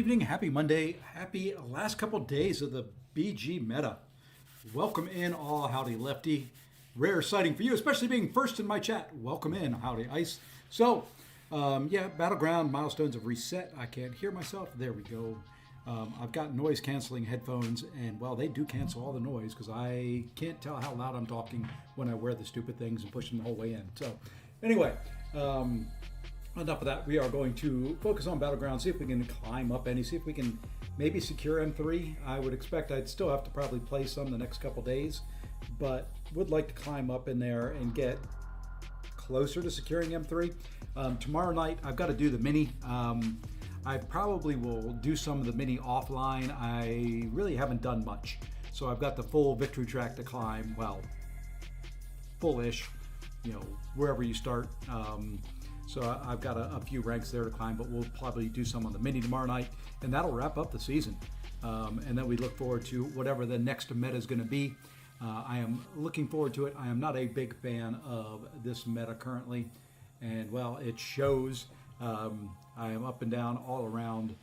evening, happy Monday, happy last couple days of the BG meta. Welcome in all, howdy lefty. Rare sighting for you, especially being first in my chat. Welcome in, howdy ice. So, Battleground milestones have reset. I can't hear myself. There we go. I've got noise canceling headphones, and well, they do cancel all the noise because I can't tell how loud I'm talking when I wear the stupid things and push them the whole way in. So, anyway, enough of that. We are going to focus on Battlegrounds, see if we can climb up any, see if we can maybe secure M3. I would expect I'd still have to probably play some the next couple days, but would like to climb up in there and get closer to securing M3. Tomorrow night, I've got to do the mini. I probably will do some of the mini offline. I really haven't done much. So I've got the full victory track to climb, well, full-ish, wherever you start. So I've got a few ranks there to climb, but we'll probably do some on the mini tomorrow night, and that'll wrap up the season. And then we look forward to whatever the next meta is going to be. I am looking forward to it. I am not a big fan of this meta currently, and well, it shows. I am up and down all around.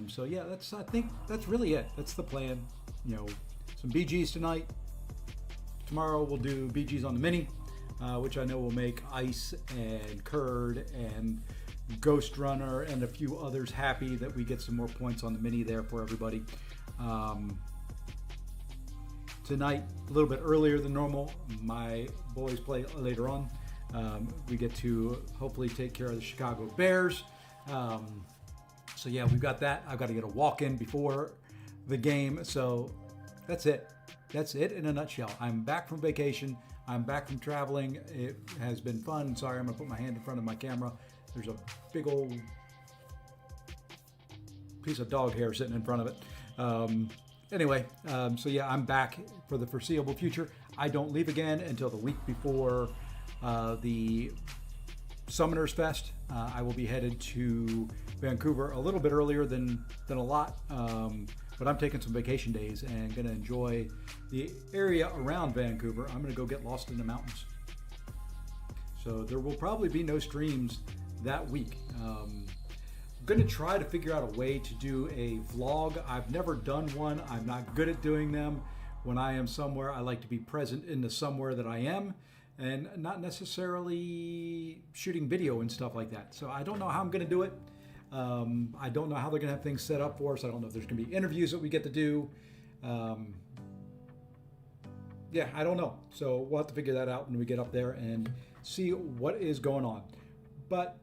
So yeah, I think that's really it. That's the plan. Some BGs tonight. Tomorrow we'll do BGs on the mini. Which I know will make Ice and Curd and Ghost Runner and a few others happy that we get some more points on the mini there for everybody. Tonight, a little bit earlier than normal, my boys play later on. We get to hopefully take care of the Chicago Bears. So yeah, we've got that. I've got to get a walk-in before the game. So that's it. That's it in a nutshell. I'm back from vacation. I'm back from traveling. It has been fun. Sorry, I'm gonna put my hand in front of my camera. There's a big old piece of dog hair sitting in front of it. Anyway, so yeah, I'm back for the foreseeable future. I don't leave again until the week before the Summoners Fest. I will be headed to Vancouver a little bit earlier than a lot. But I'm taking some vacation days and going to enjoy the area around Vancouver. I'm going to go get lost in the mountains. So there will probably be no streams that week. I'm going to try to figure out a way to do a vlog. I've never done one. I'm not good at doing them. When I am somewhere, I like to be present in the somewhere that I am and not necessarily shooting video and stuff like that. So I don't know how I'm going to do it. I don't know how they're going to have things set up for us. I don't know if there's going to be interviews that we get to do. Yeah, I don't know. So we'll have to figure that out when we get up there and see what is going on. But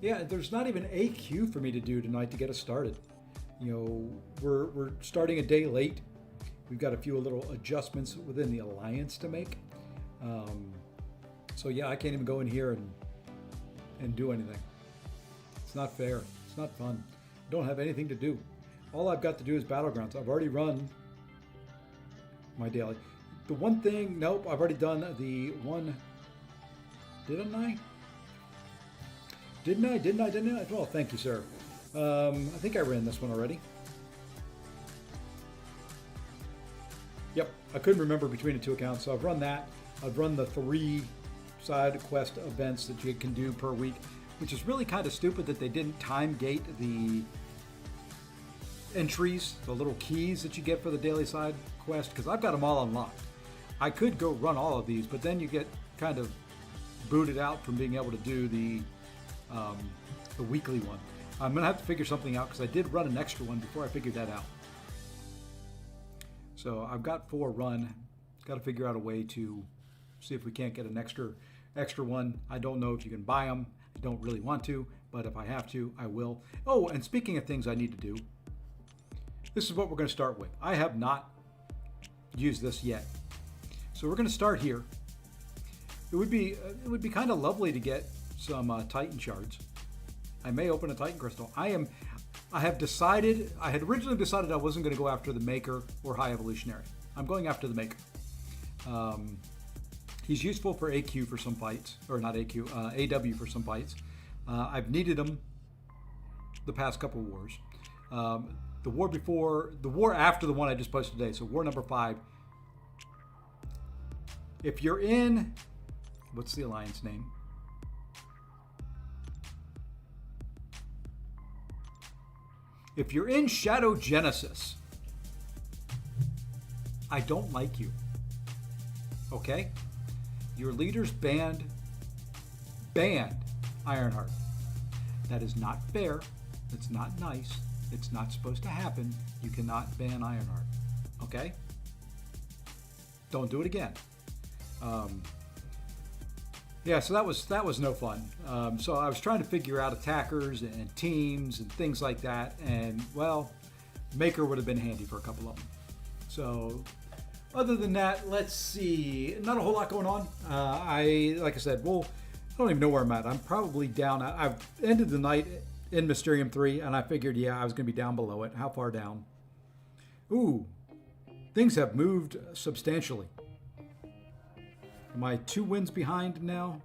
yeah, there's not even a queue for me to do tonight to get us started. We're starting a day late. We've got a few little adjustments within the alliance to make. So yeah, I can't even go in here and do anything. It's not fair. It's not fun. I don't have anything to do. All I've got to do is Battlegrounds. I've already run my daily. The one thing, nope, I've already done the one. Didn't I? Didn't I? Well, thank you, sir. I think I ran this one already. Yep, I couldn't remember between the two accounts, so I've run that. I've run the 3 side quest events that you can do per week, which is really kind of stupid that they didn't time gate the entries, the little keys that you get for the daily side quest, because I've got them all unlocked. I could go run all of these, but then you get kind of booted out from being able to do the weekly one. I'm going to have to figure something out because I did run an extra one before I figured that out. So I've got 4 run. Got to figure out a way to see if we can't get an extra one. I don't know if you can buy them. I don't really want to, but if I have to, I will. Oh, and speaking of things I need to do, this is what we're going to start with. I have not used this yet. So we're going to start here. It would be kind of lovely to get some Titan shards. I may open a Titan crystal. I had originally decided I wasn't going to go after the Maker or High Evolutionary. I'm going after the Maker. He's useful for AQ for some fights, or not AQ, AW for some fights. I've needed him the past couple of wars. The war after the one I just posted today, so war number 5. If you're in, what's the alliance name? If you're in Shadow Genesis, I don't like you. Okay? Your leaders banned Ironheart. That is not fair. It's not nice. It's not supposed to happen. You cannot ban Ironheart. Okay? Don't do it again. Yeah, so that was no fun. So I was trying to figure out attackers and teams and things like that, and well, Maker would have been handy for a couple of them. So other than that, let's see. Not a whole lot going on. Like I said, well, I don't even know where I'm at. I'm probably down. I've ended the night in Mysterium 3, and I figured, yeah, I was going to be down below it. How far down? Ooh, things have moved substantially. Am I 2 wins behind now?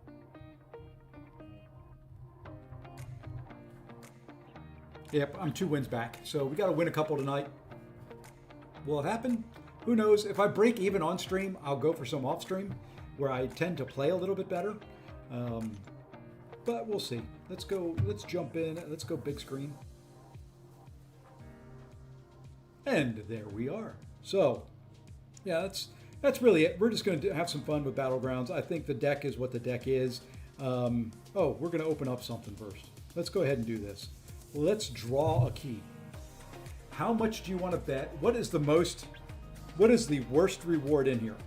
Yep, I'm 2 wins back. So we got to win a couple tonight. Will it happen? Who knows? If I break even on stream, I'll go for some off stream where I tend to play a little bit better. But we'll see. Let's go. Let's jump in. Let's go big screen. And there we are. So, yeah, that's really it. We're just going to have some fun with Battlegrounds. I think the deck is what the deck is. Oh, we're going to open up something first. Let's go ahead and do this. Let's draw a key. How much do you want to bet? What is the worst reward in here?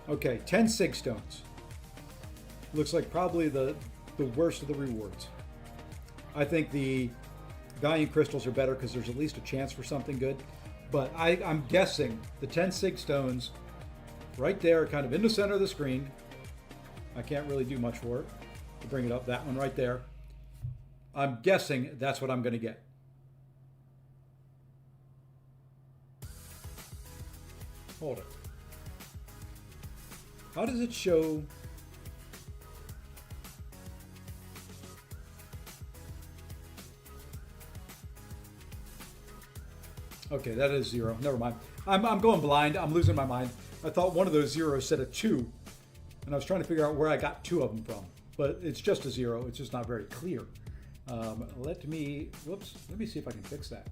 Okay, 10 Sig Stones. Looks like probably the worst of the rewards. I think the Valiant Crystals are better because there's at least a chance for something good. But I'm guessing the 10 Sig Stones right there, kind of in the center of the screen. I can't really do much for it to bring it up. That one right there. I'm guessing that's what I'm going to get. Hold it. How does it show? Okay, that is 0. Never mind. I'm going blind. I'm losing my mind. I thought one of those zeros said a 2, and I was trying to figure out where I got 2 of them from. But it's just a 0. It's just not very clear. Let me see if I can fix that.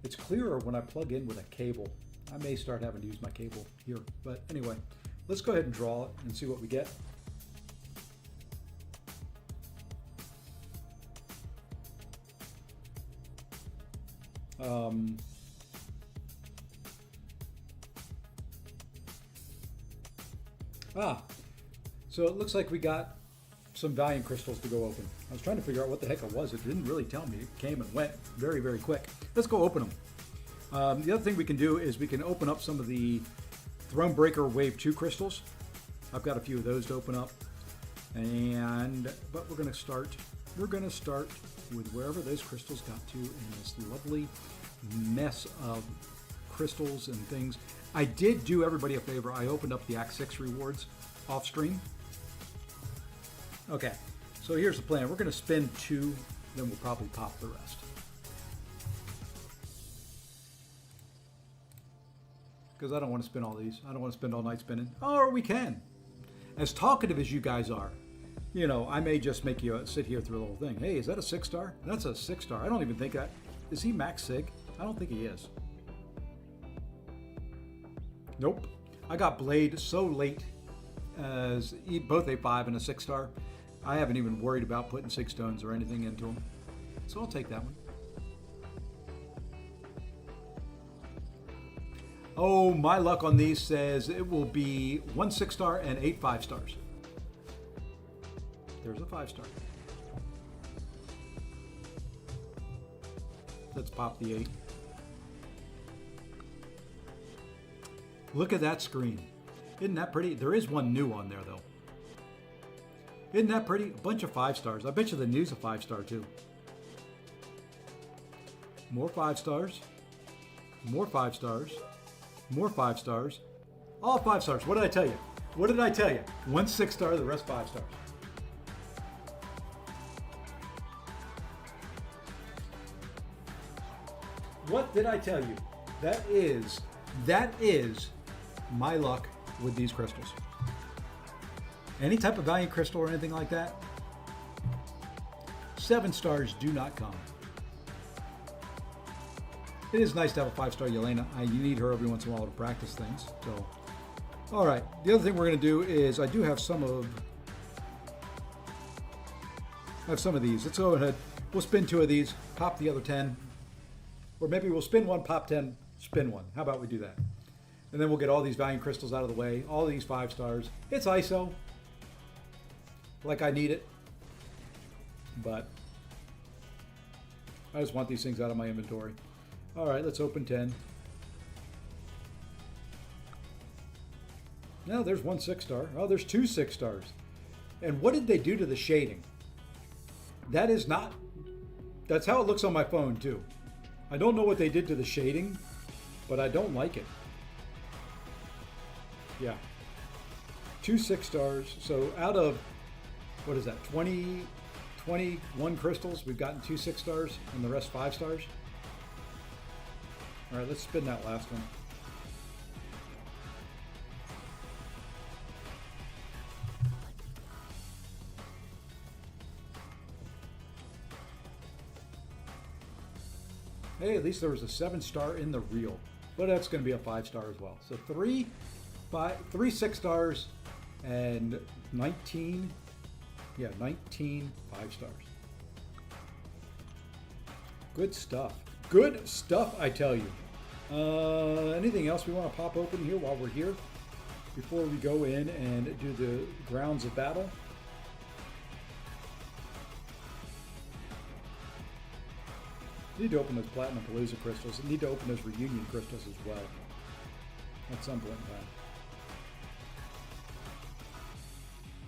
It's clearer when I plug in with a cable. I may start having to use my cable here. But anyway, let's go ahead and draw it and see what we get. So it looks like we got some Valiant Crystals to go open. I was trying to figure out what the heck it was. It didn't really tell me. It came and went very, very quick. Let's go open them. The other thing we can do is we can open up some of the Thronebreaker Wave 2 crystals. I've got a few of those to open up. But we're going to start with wherever those crystals got to in this lovely mess of crystals and things. I did do everybody a favor. I opened up the Act 6 rewards off stream. Okay, so here's the plan. We're going to spin 2, then we'll probably pop the rest. Because I don't want to spin all these. I don't want to spend all night spinning. Or we can. As talkative as you guys are, you know, I may just make you sit here through the whole thing. Hey, is that a 6-star? That's a 6-star. I don't even think that. Is he max sig? I don't think he is. Nope. I got Blade so late as both a 5 and a 6-star. I haven't even worried about putting 6 stones or anything into them. So I'll take that one. Oh, my luck on these says it will be 1 6-star and 8 5-stars. There's a 5-star. Let's pop the 8. Look at that screen. Isn't that pretty? There is one new on there, though. Isn't that pretty? A bunch of 5-stars. I bet you the new's a 5-star, too. More 5-stars. More 5-stars. More 5-stars. All 5-stars. What did I tell you? What did I tell you? 1 6-star, the rest 5-stars. What did I tell you? That is my luck with these crystals. Any type of Valiant Crystal or anything like that, 7 stars do not come. It is nice to have a 5-star Yelena. You need her every once in a while to practice things. So, all right. The other thing we're going to do is I do have some of these. Let's go ahead. We'll spin 2 of these, pop the other 10. Or maybe we'll spin 1, pop 10, spin 1. How about we do that? And then we'll get all these Valiant Crystals out of the way. All these 5 stars. It's ISO. Like I need it. But I just want these things out of my inventory. All right, let's open 10. Now there's 1 6-star. Oh, there's 2 6-stars. And what did they do to the shading? That is not... That's how it looks on my phone, too. I don't know what they did to the shading, but I don't like it. Yeah. 2 6-stars. So out of, what is that, 21 crystals, we've gotten 2 6-stars and the rest 5 stars. All right, let's spin that last one. Hey, at least there was a 7-star in the reel, but that's going to be a 5-star as well. So 3 6-stars and 19 5-stars. Good stuff. Good stuff, I tell you. Anything else we want to pop open here while we're here before we go in and do the grounds of battle? Need to open those Platinum Palooza crystals. Need to open those Reunion crystals as well at some point in time.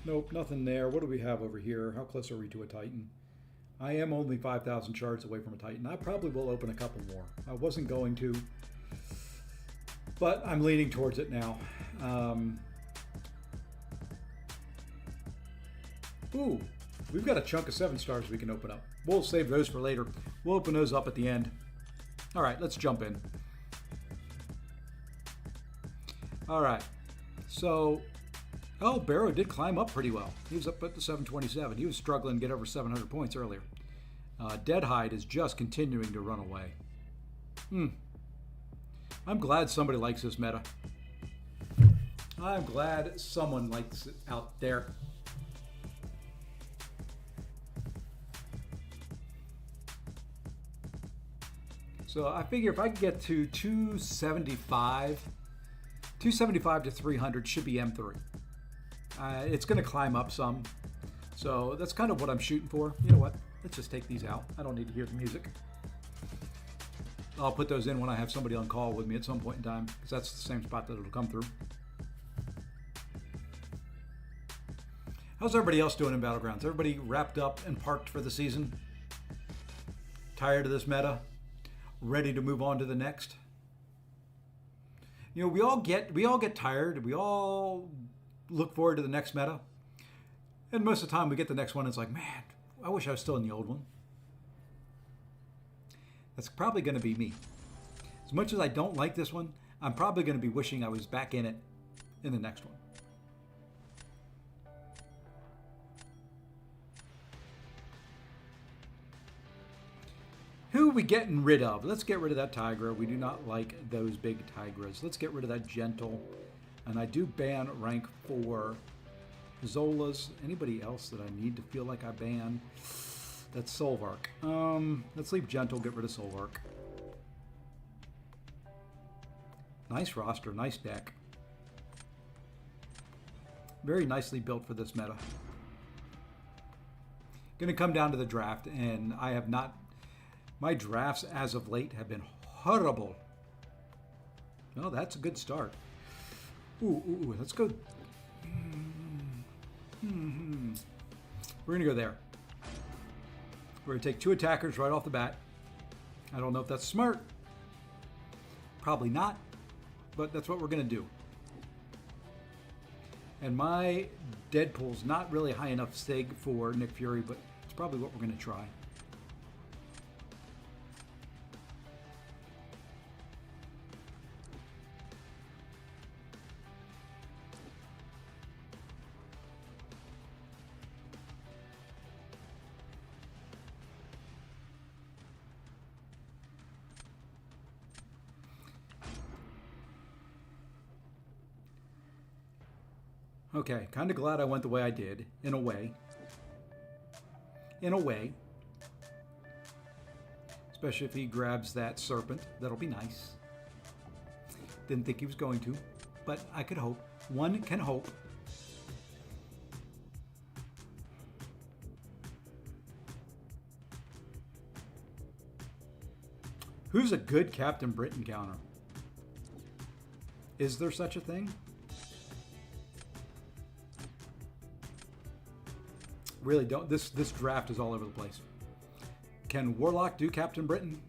Nope, nothing there. What do we have over here? How close are we to a Titan? I am only 5,000 shards away from a Titan. I probably will open a couple more. I wasn't going to, but I'm leaning towards it now. Ooh, we've got a chunk of 7-stars we can open up. We'll save those for later. We'll open those up at the end. All right, let's jump in. All right, so, oh, Barrow did climb up pretty well. He was up at the 727. He was struggling to get over 700 points earlier. Deadhide is just continuing to run away. I'm glad somebody likes this meta. I'm glad someone likes it out there. So I figure if I can get to 275 to 300 should be M3. It's going to climb up some. So that's kind of what I'm shooting for. You know what? Let's just take these out. I don't need to hear the music. I'll put those in when I have somebody on call with me at some point in time, because that's the same spot that it'll come through. How's everybody else doing in Battlegrounds? Everybody wrapped up and parked for the season? Tired of this meta? Ready to move on to the next? You know, we all get tired. We all look forward to the next meta. And most of the time we get the next one, it's like, man, I wish I was still in the old one. That's probably going to be me. As much as I don't like this one, I'm probably going to be wishing I was back in it in the next one. Who are we getting rid of? Let's get rid of that Tigra. We do not like those big Tigras. Let's get rid of that Gentle. And I do ban rank 4 Zolas. Anybody else that I need to feel like I ban? That's Solvark. Let's leave Gentle, get rid of Solvark. Nice roster, nice deck. Very nicely built for this meta. Gonna come down to the draft, and I have not... My drafts as of late have been horrible. No, that's a good start. Ooh, let's go. We're gonna go there. We're gonna take 2 attackers right off the bat. I don't know if that's smart. Probably not, but that's what we're gonna do. And my Deadpool's not really high enough sig for Nick Fury, but it's probably what we're gonna try. Okay, kind of glad I went the way I did, in a way. In a way. Especially if he grabs that serpent. That'll be nice. Didn't think he was going to, but I could hope. One can hope. Who's a good Captain Britain counter? Is there such a thing? Really don't. This draft is all over the place. Can Warlock do Captain Britain?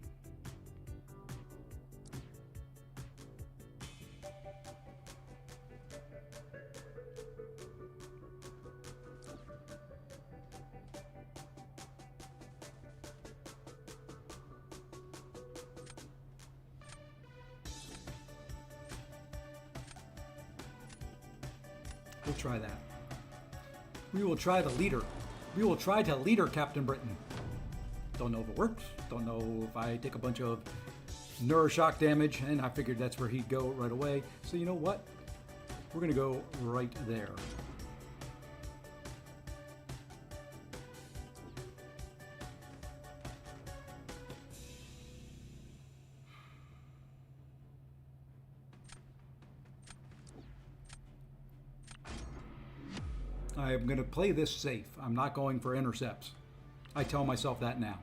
We'll try that. We will try the leader. We will try to leader Captain Britain. Don't know if it works. Don't know if I take a bunch of neuroshock damage, and I figured that's where he'd go right away. So you know what? We're going to go right there. I'm going to play this safe. I'm not going for intercepts. I tell myself that now.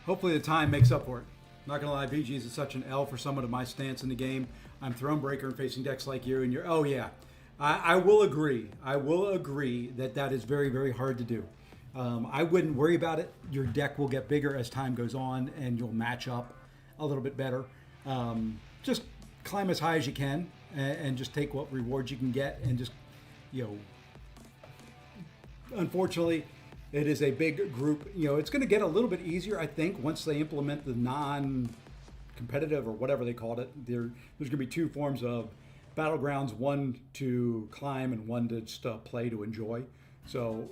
Hopefully the time makes up for it. Not gonna lie, BG's is such an L for someone of my stance in the game. I'm Thronebreaker and facing decks like you, and you're, oh yeah. I will agree. I will agree that that is very, very hard to do. I wouldn't worry about it. Your deck will get bigger as time goes on, and you'll match up a little bit better. Just climb as high as you can, and just take what rewards you can get, and just, you know, unfortunately, it is a big group. You know, it's going to get a little bit easier, I think, once they implement the non-competitive or whatever they called it. There's going to be two forms of Battlegrounds, one to climb and one to just play to enjoy. So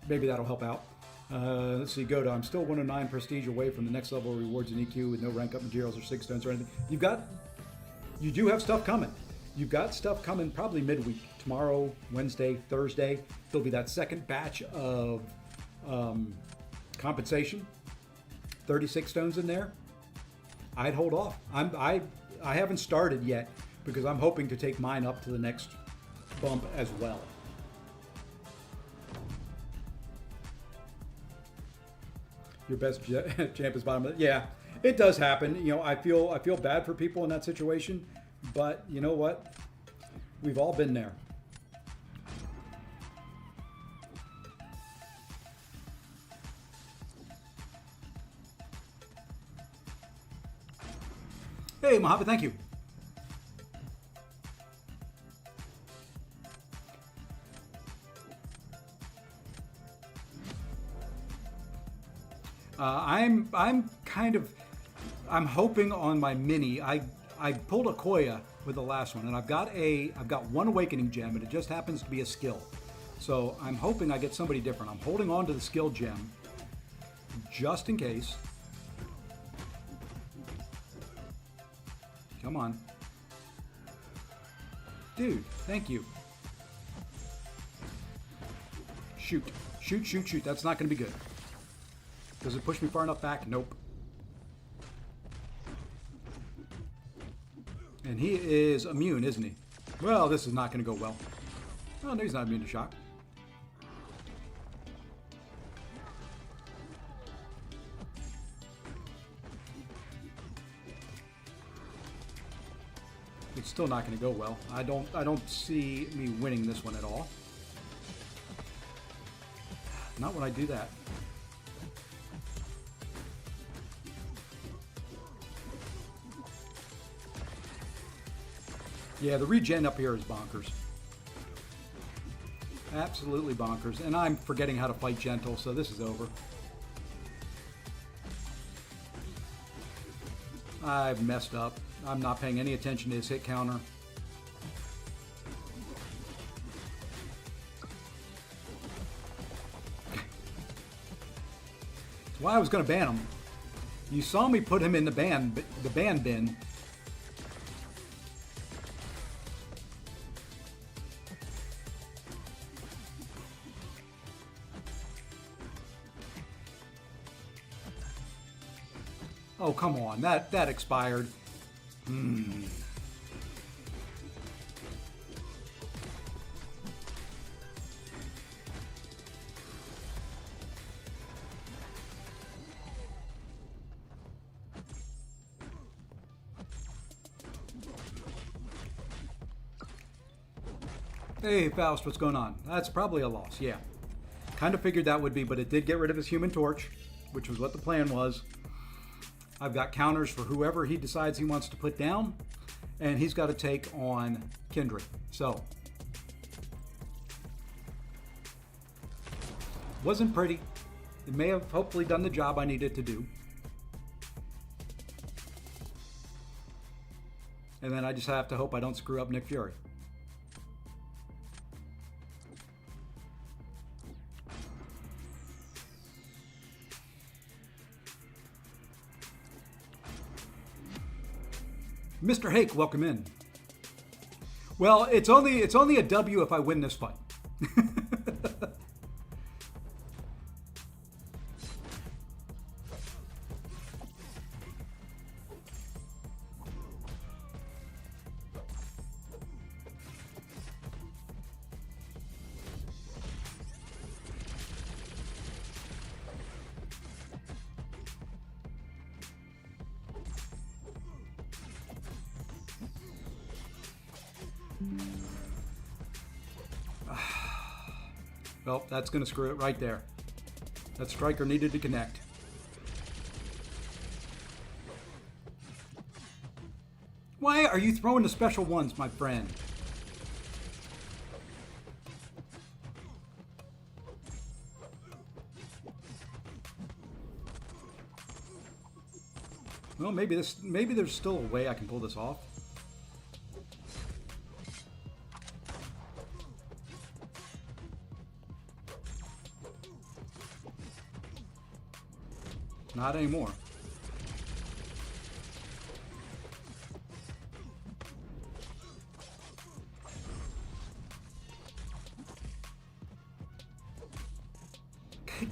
maybe that'll help out. Let's see, I'm still 109 prestige away from the next level of rewards and EQ with no rank up materials or 6 stones or anything. You do have stuff coming. You've got stuff coming probably midweek. Tomorrow, Wednesday, Thursday. There'll be that second batch of compensation, 36 stones in there. I'd hold off. I haven't started yet because I'm hoping to take mine up to the next bump as well. Your best champ is bottom. Yeah, it does happen. You know, I feel bad for people in that situation, but you know what? We've all been there. Hey, Mojave, thank you. I'm hoping on my mini. I pulled a Koya with the last one, and I've got one awakening gem, and it just happens to be a skill. So I'm hoping I get somebody different. I'm holding on to the skill gem just in case. Come on. Dude, thank you. Shoot. Shoot, shoot, shoot. That's not going to be good. Does it push me far enough back? Nope. And he is immune, isn't he? Well, this is not going to go well. Oh, no, he's not immune to shock. It's still not going to go well. I don't see me winning this one at all. Not when I do that. Yeah, the regen up here is bonkers. Absolutely bonkers. And I'm forgetting how to fight gentle, so this is over. I've messed up. I'm not paying any attention to his hit counter. That's why I was going to ban him. You saw me put him in the ban bin. Oh, come on. That expired. Hey, Faust, what's going on? That's probably a loss, yeah. Kind of figured that would be, but it did get rid of his Human Torch, which was what the plan was. I've got counters for whoever he decides he wants to put down, and he's got to take on Kindred. So, wasn't pretty. It may have hopefully done the job I needed to do. And then I just have to hope I don't screw up Nick Fury. Mr. Hake, welcome in. Well, it's only a W if I win this fight. Well, that's going to screw it right there. That striker needed to connect. Why are you throwing the special ones, my friend? Well, maybe there's still a way I can pull this off. Not anymore.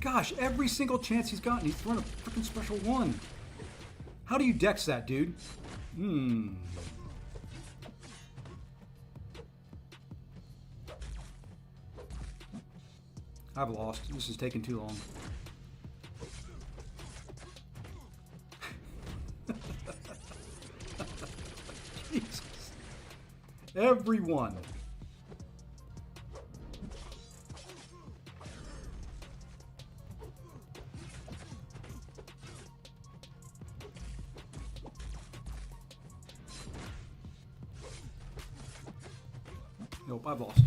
Gosh, every single chance he's gotten, he's thrown a freaking special one. How do you dex that, dude? I've lost. This is taking too long. Jesus. Everyone. Nope, I've lost.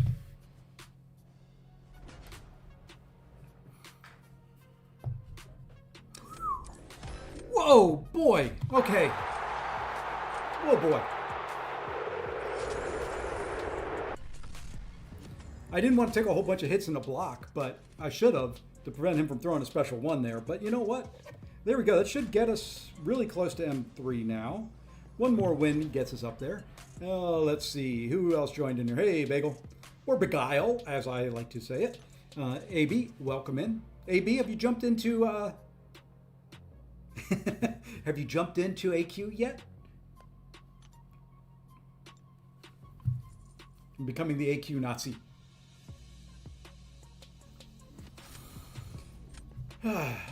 Whoa, boy. Okay. Whoa, boy. I didn't want to take a whole bunch of hits in the block, but I should have to prevent him from throwing a special one there. But you know what? There we go. That should get us really close to M3 now. One more win gets us up there. Let's see. Who else joined in here? Hey, Bagel. Or Beguile, as I like to say it. AB, welcome in. AB, have you jumped into... have you jumped into AQ yet? I'm becoming the AQ Nazi.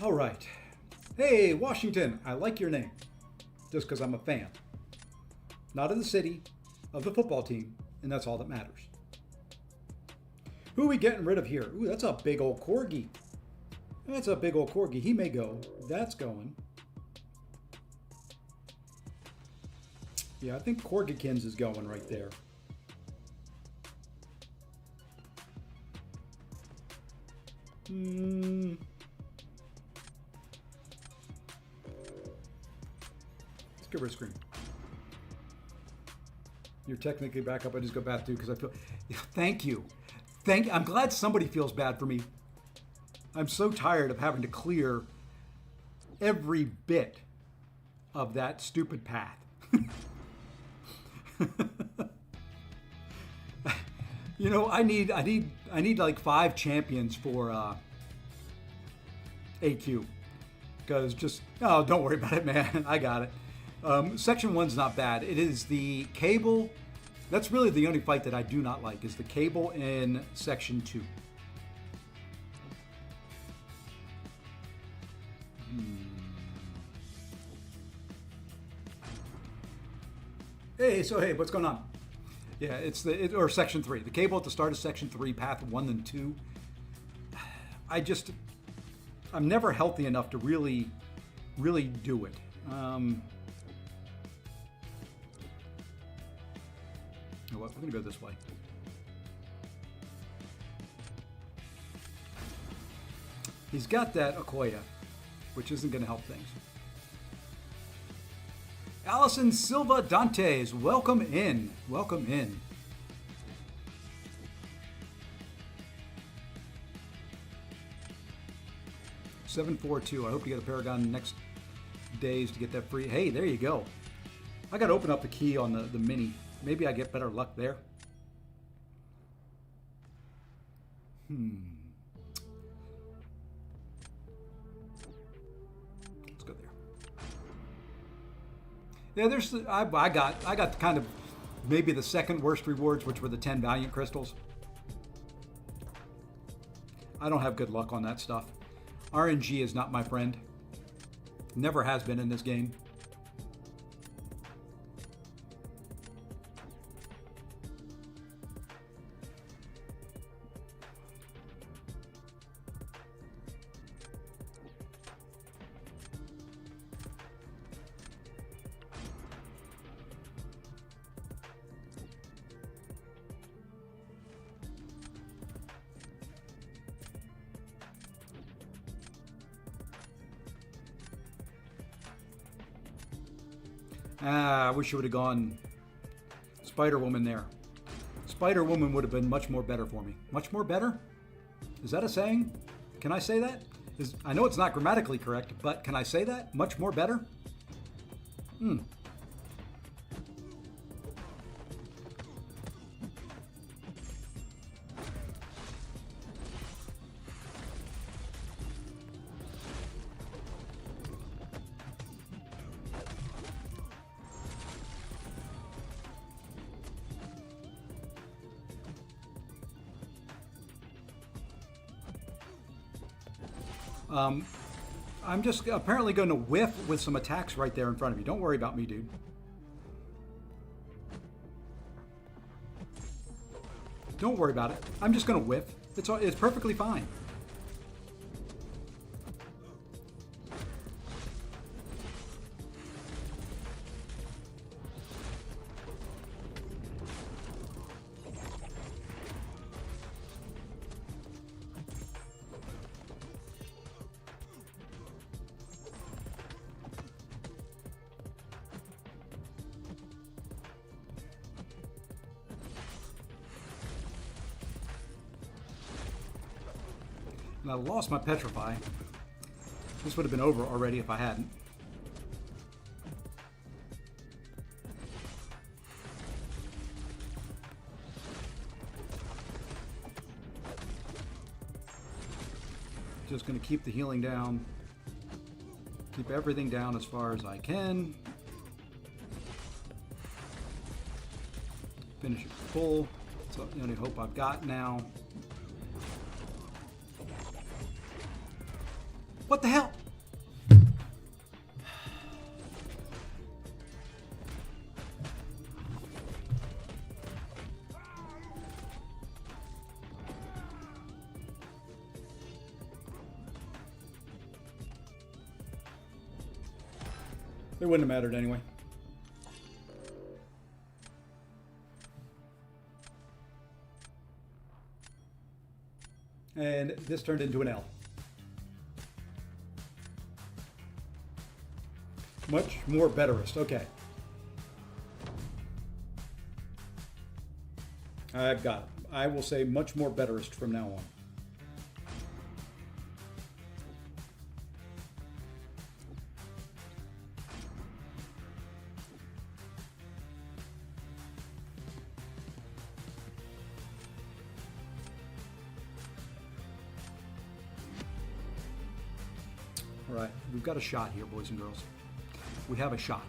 All right. Hey, Washington, I like your name. Just because I'm a fan. Not of the city, of the football team, and that's all that matters. Who are we getting rid of here? Ooh, that's a big old corgi. That's a big old corgi. He may go. That's going. Yeah, I think Corgikins is going right there. Let's give her a screen. You're technically back up. I just go back to because I feel. Thank you. I'm glad somebody feels bad for me. I'm so tired of having to clear every bit of that stupid path. You know, I need like 5 champions for AQ. Because don't worry about it, man. I got it. Section 1's not bad. It is the cable. That's really the only fight that I do not like, is the cable in Section 2. Hey, what's going on? Yeah, it's or Section 3. The cable at the start of Section 3, Path 1 and 2. I'm never healthy enough to really do it. You know what? We're going to go this way. He's got that Okoye, which isn't going to help things. Allison Silva Dantes, welcome in. Welcome in. $742. I hope you get a Paragon next days to get that free. Hey, there you go. I got to open up the key on the mini. Maybe I get better luck there. Let's go there. Yeah, I got kind of maybe the second worst rewards, which were the 10 Valiant Crystals. I don't have good luck on that stuff. RNG is not my friend. Never has been in this game. I wish you would have gone Spider-Woman there. Spider-Woman would have been much more better for me. Much more better? Is that a saying? Can I say that? I know it's not grammatically correct, but can I say that? Much more better? I'm just apparently going to whiff with some attacks right there in front of you. Don't worry about me, dude. Don't worry about it. I'm just going to whiff. It's perfectly fine. And I lost my Petrify. This would have been over already if I hadn't. Just going to keep the healing down. Keep everything down as far as I can. Finish it full. That's the only hope I've got now. What the hell? It wouldn't have mattered anyway. And this turned into an L. Much more betterist. Okay. I've got it. I will say much more betterist from now on. All right, we've got a shot here, boys and girls. We have a shot.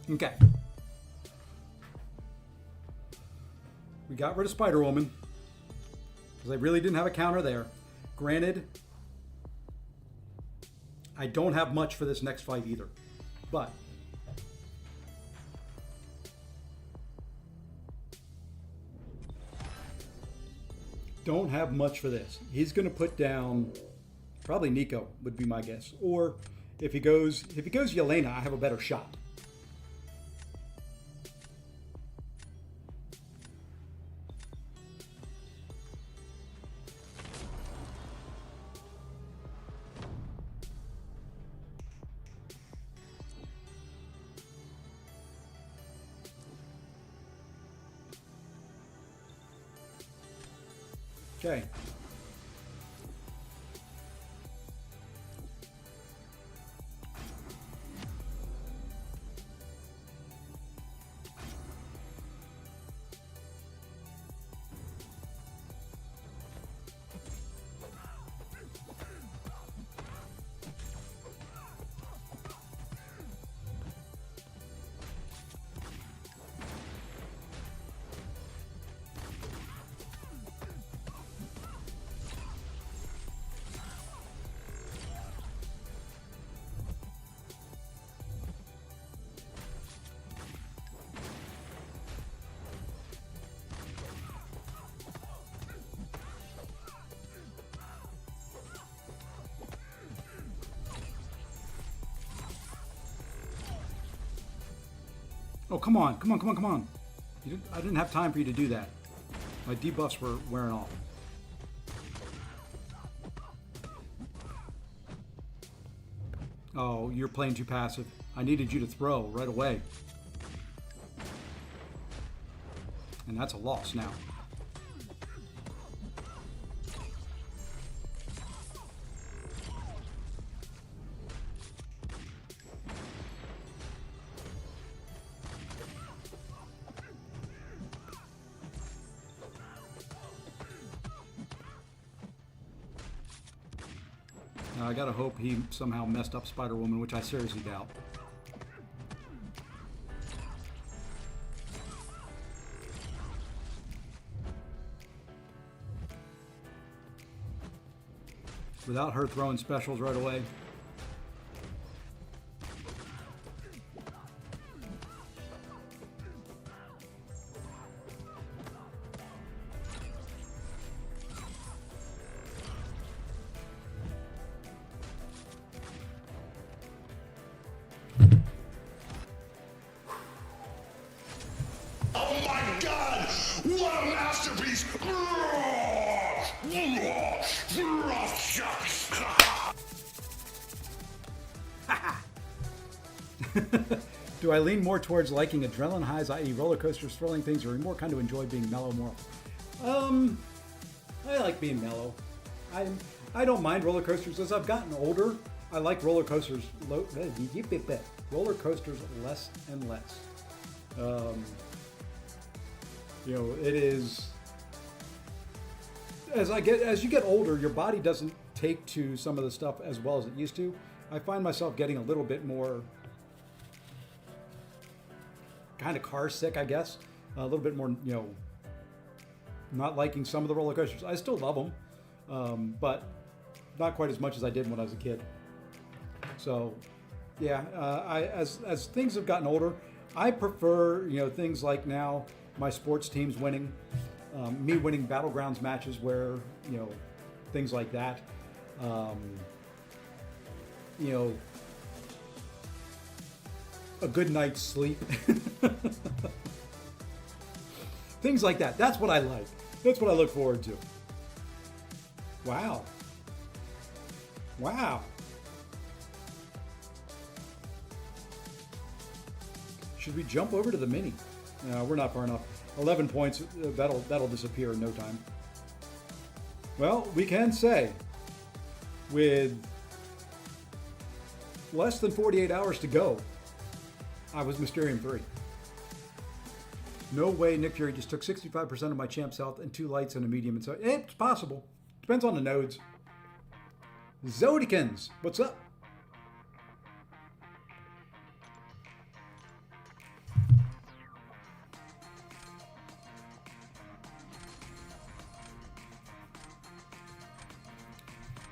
Okay. We got rid of Spider-Woman because I really didn't have a counter there. Granted, I don't have much for this next fight either, but don't have much for this. He's going to put down probably Nico would be my guess, or if he goes Yelena, I have a better shot. Okay. Oh, come on, come on, come on, come on. I didn't have time for you to do that. My debuffs were wearing off. Oh, you're playing too passive. I needed you to throw right away. And that's a loss now. I gotta hope he somehow messed up Spider-Woman, which I seriously doubt. Without her throwing specials right away. What a masterpiece! Do I lean more towards liking adrenaline highs, i.e. roller coasters, thrilling things, or more kind of enjoy being mellow more? I like being mellow. I don't mind roller coasters. As I've gotten older, I like roller coasters roller coasters less and less. It is as you get older, your body doesn't take to some of the stuff as well as it used to. I find myself getting a little bit more kind of car sick, I guess. A little bit more, not liking some of the roller coasters. I still love them, but not quite as much as I did when I was a kid. So, yeah, as things have gotten older, I prefer, things like now my sports teams winning, me winning Battlegrounds matches where, things like that. A good night's sleep. Things like that. That's what I like. That's what I look forward to. Wow. Should we jump over to the mini? No, we're not far enough. 11 points. That'll disappear in no time. Well, we can say with less than 48 hours to go, I was Mysterium 3. No way Nick Fury just took 65% of my champ's health and 2 lights and a medium. And so it's possible. Depends on the nodes. Zodikins, what's up?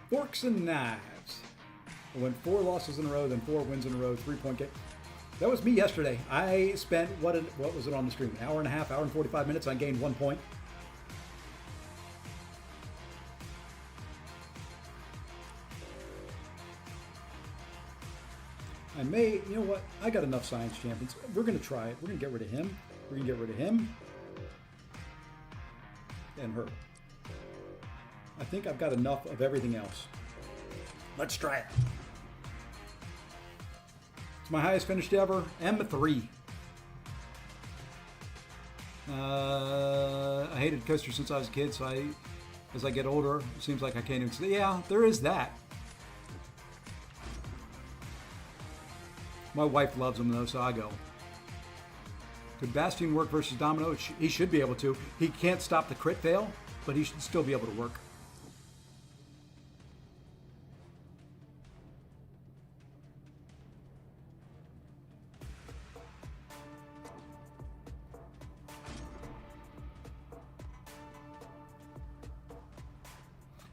Forks and knives. I went 4 losses in a row, then 4 wins in a row, 3-point game. That was me yesterday. I spent, what was it on the stream? An hour and a half, hour and 45 minutes. I gained 1 point. I may, you know what? I got enough science champions. We're going to try it. We're going to get rid of him. We're going to get rid of him. And her. I think I've got enough of everything else. Let's try it. It's my highest finished ever. M3. I hated coasters since I was a kid, so as I get older, it seems like I can't even say, yeah, there is that. My wife loves them though, so I go. Could Bastion work versus Domino? He should be able to. He can't stop the crit fail, but he should still be able to work.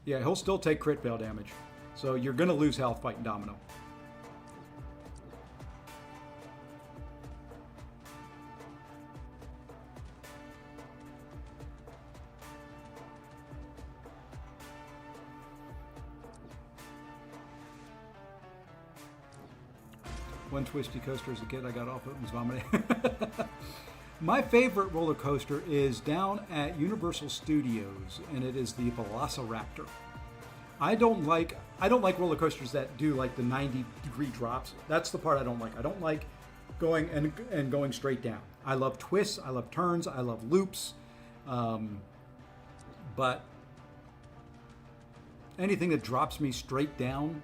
Yeah, he'll still take crit fail damage. So you're going to lose health fighting Domino. One twisty coaster as a kid I got off of and was vomiting. My favorite roller coaster is down at Universal Studios, and it is the Velociraptor. I don't like roller coasters that do like the 90-degree drops. That's the part I don't like. I don't like going and going straight down. I love twists, I love turns, I love loops, but anything that drops me straight down,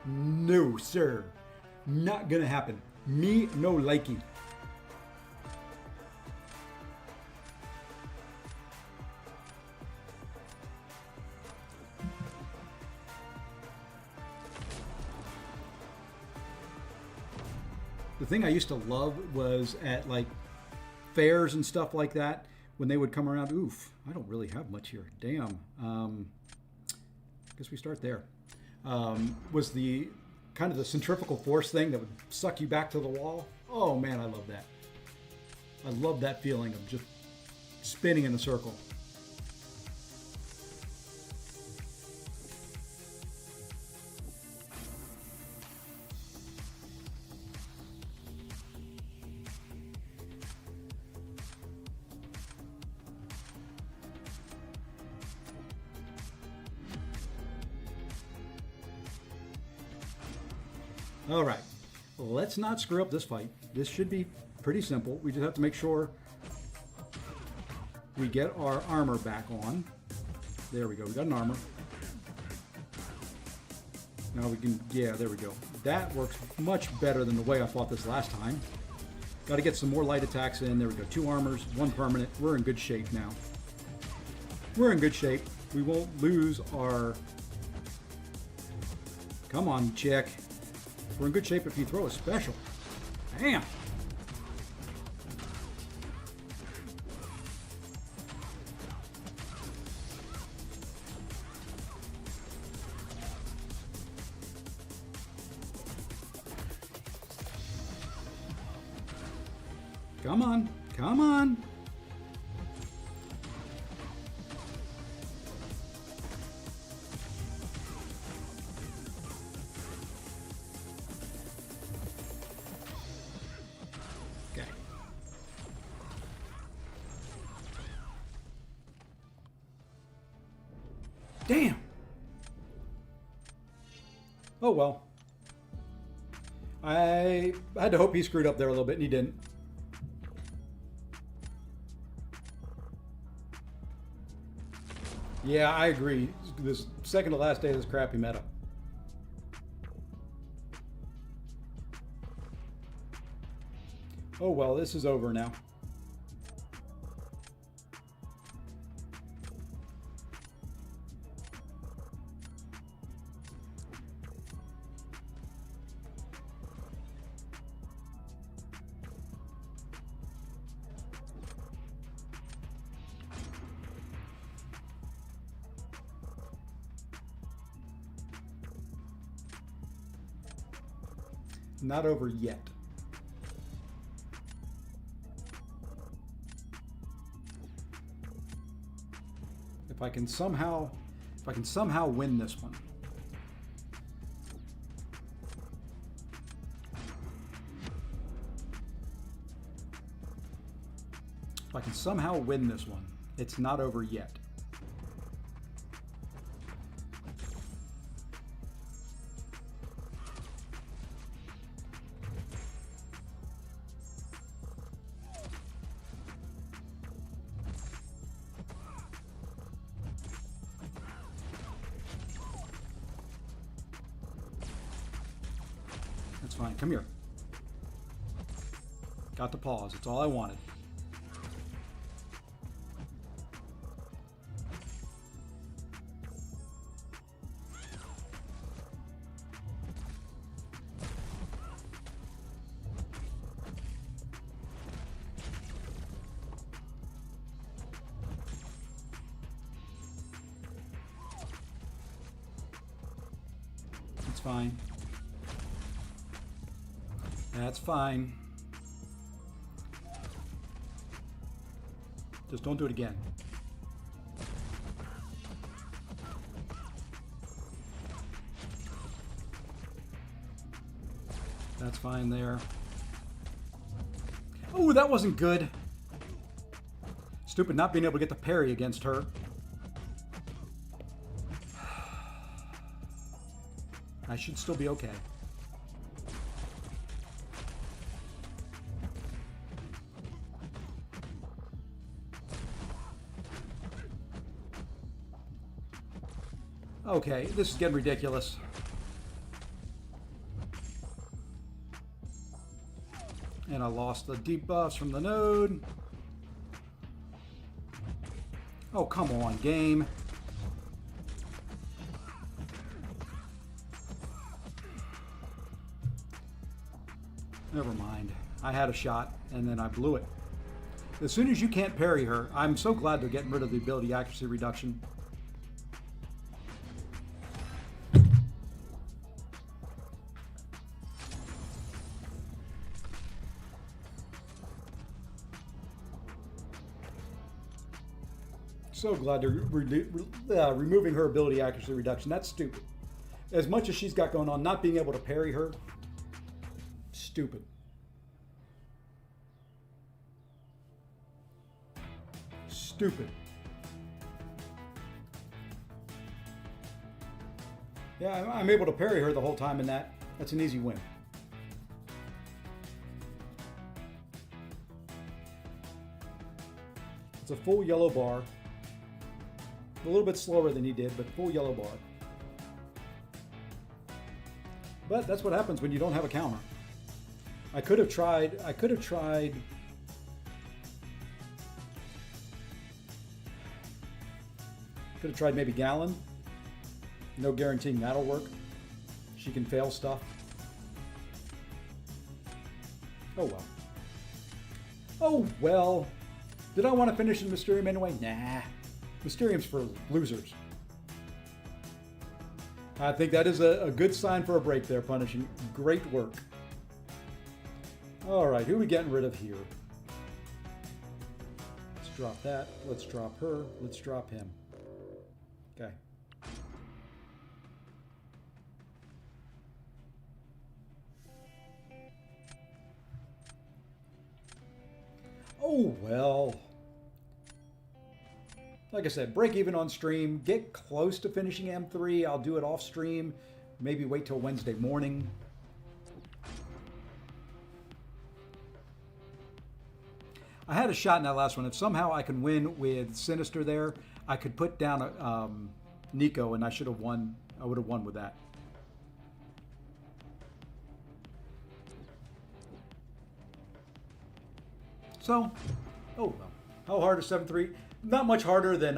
no sir. Not gonna happen. Me no likey. The thing I used to love was at like fairs and stuff like that when they would come around. Oof, I don't really have much here. Damn. Guess we start there. Was the kind of the centrifugal force thing that would suck you back to the wall. Oh man, I love that. I love that feeling of just spinning in a circle. All right, let's not screw up this fight. This should be pretty simple. We just have to make sure we get our armor back on. There we go. We got an armor. Now we can, yeah, there we go. That works much better than the way I fought this last time. Got to get some more light attacks in. There we go. 2 armors, 1 permanent. We're in good shape now. We're in good shape. We won't lose our... Come on, chick. We're in good shape if you throw a special. Damn. Come on. Come on. Okay. Damn. Oh well. I had to hope he screwed up there a little bit, and he didn't. Yeah, I agree. This second to last day of this crappy meta. Oh well, this is over now. Not over yet. If I can somehow win this one. If I can somehow win this one, it's not over yet. That's fine. Come here. Got the pause. That's all I wanted. It's fine. That's fine. Just don't do it again. That's fine there. Oh, that wasn't good. Stupid not being able to get the parry against her. I should still be okay. Okay, this is getting ridiculous. And I lost the debuffs from the node. Oh, come on, game. Never mind. I had a shot, and then I blew it. As soon as you can't parry her, I'm so glad they're getting rid of the ability accuracy reduction. So glad they're removing her ability accuracy reduction. That's stupid. As much as she's got going on, not being able to parry her, stupid. Stupid. Yeah, I'm able to parry her the whole time in that, That's an easy win. It's a full yellow bar. A little bit slower than he did, but full yellow bar. But that's what happens when you don't have a counter. I could have tried maybe Gallon. No guaranteeing that'll work. She can fail stuff. Oh well. Oh well. Did I want to finish in Mysterium anyway? Nah. Mysterium's for losers. I think that is a good sign for a break there, Punishing. Great work. All right, who are we getting rid of here? Let's drop that. Let's drop her. Let's drop him. Okay. Oh, well. Like I said, break even on stream. Get close to finishing M3. I'll do it off stream. Maybe wait till Wednesday morning. I had a shot in that last one. If somehow I can win with Sinister there, I could put down a Nico, and I should have won. I would have won with that. So, oh well. How hard is 7-3? Not much harder than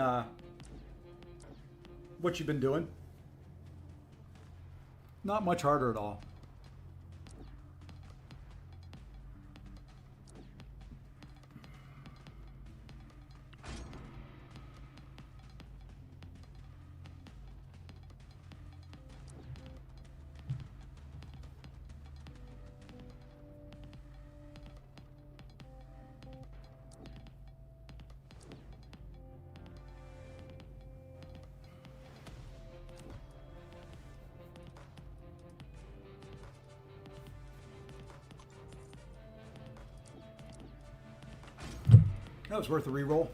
what you've been doing. Not much harder at all. That was worth a reroll.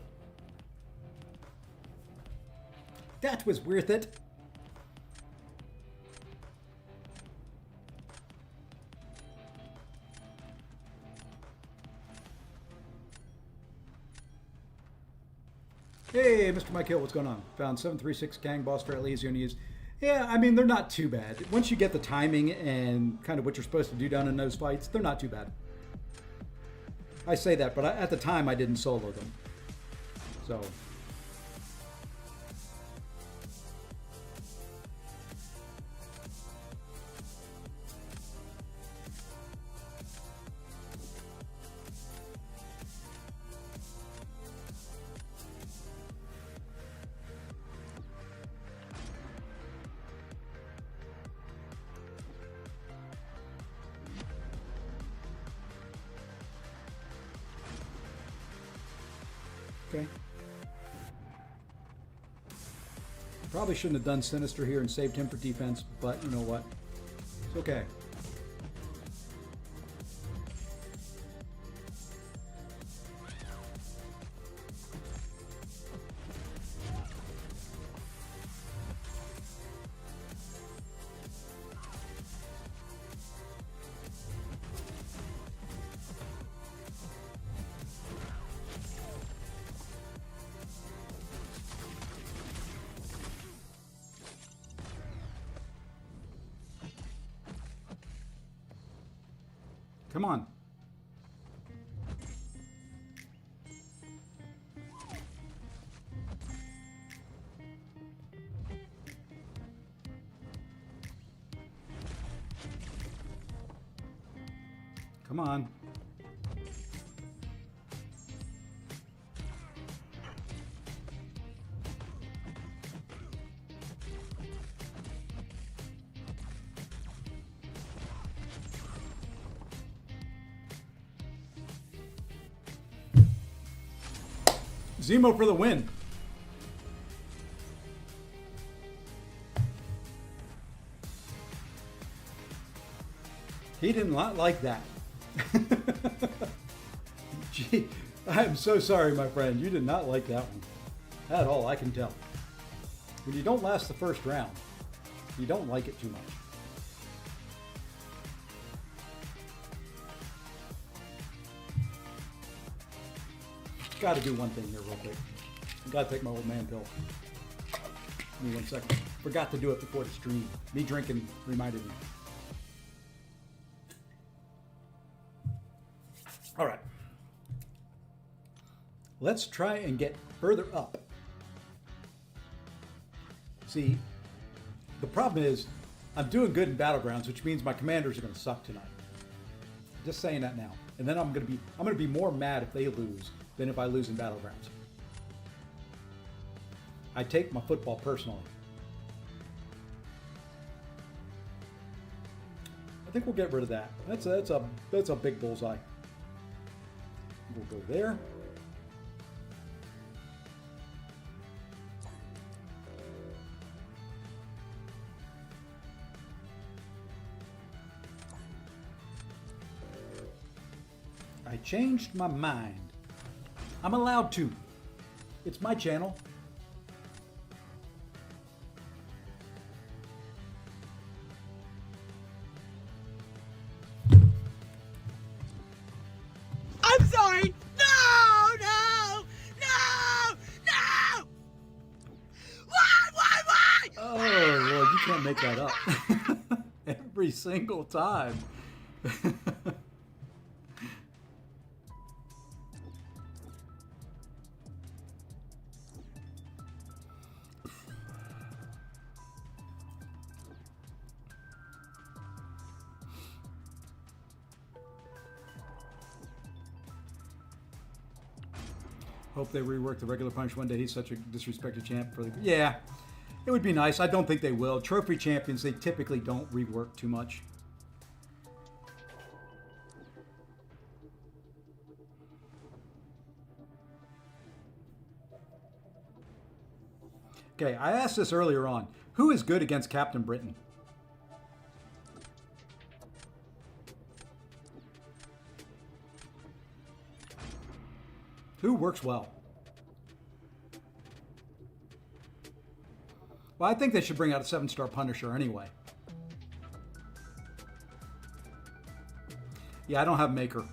That was worth it. Hey, Mr. Mike Hill, what's going on? Found 736 Gang Boss fairly easy to use. Yeah, I mean, they're not too bad. Once you get the timing and kind of what you're supposed to do down in those fights, they're not too bad. I say that, but at the time I didn't solo them. So. Okay. Probably shouldn't have done Sinister here and saved him for defense, but you know what? It's okay. Come on. Come on. Zemo for the win. He didn't like that. Gee, I'm so sorry, my friend. You did not like that one at all, I can tell. When you don't last the first round, you don't like it too much. Got to do one thing here real quick. I got to take my old man pill. Give me 1 second. Forgot to do it before the stream. Me drinking reminded me. All right. Let's try and get further up. See, the problem is I'm doing good in Battlegrounds, which means my commanders are going to suck tonight. Just saying that now. And then I'm going to be more mad if they lose than if I lose in Battlegrounds. I take my football personally. I think we'll get rid of that. That's a big bullseye. We'll go there. I changed my mind. I'm allowed to. It's my channel. I'm sorry. No, no, no, no. Why? Oh, Lord, you can't make that up. Every single time. Hope they rework the regular punch one day. He's such a disrespected champ for the... Yeah, it would be nice. I don't think they will. Trophy champions, they typically don't rework too much. Okay, I asked this earlier on. Who is good against Captain Britain? Who works well? Well, I think they should bring out a 7-star Punisher anyway. Yeah, I don't have Maker.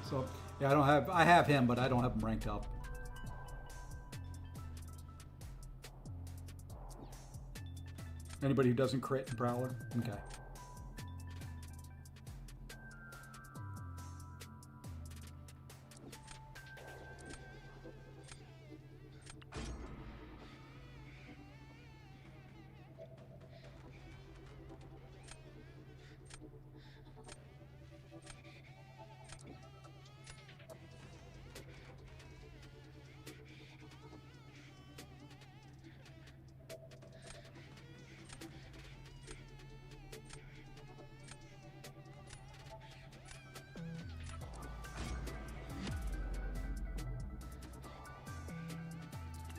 So, yeah, I have him, but I don't have him ranked up. Anybody who doesn't crit in Prowler? Okay.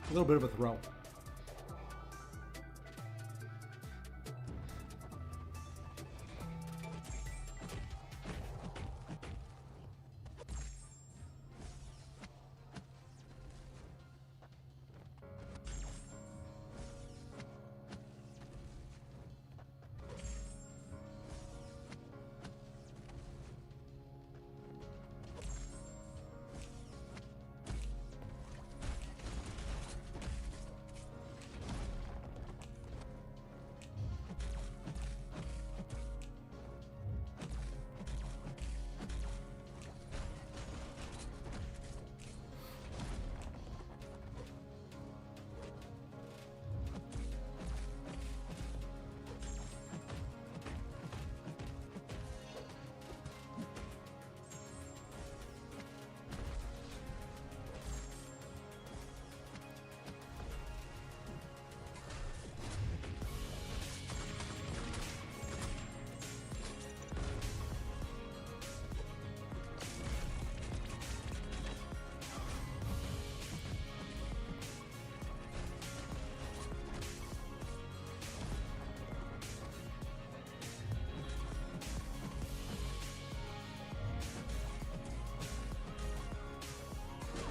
A little bit of a throw.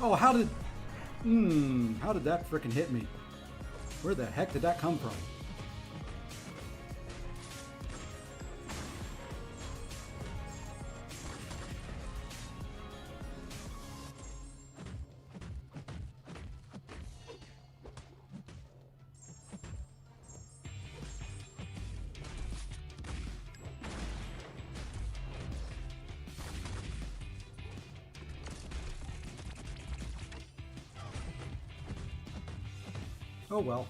Oh, how did that frickin' hit me? Where the heck did that come from? Oh well.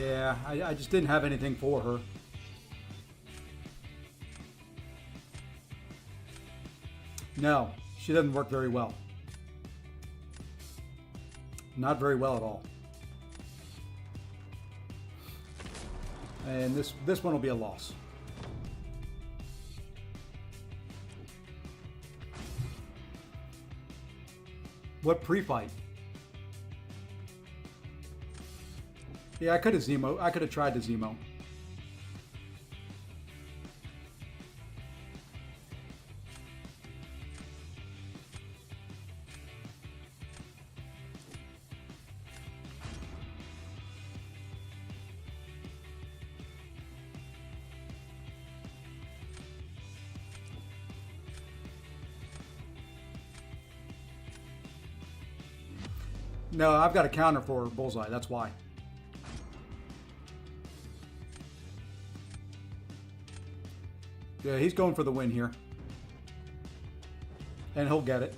Yeah, I just didn't have anything for her. No, she doesn't work very well. Not very well at all. And this one will be a loss. What pre-fight? Yeah, I could have Zemo. I could have tried to Zemo. No, I've got a counter for Bullseye. That's why. Yeah, he's going for the win here. And he'll get it.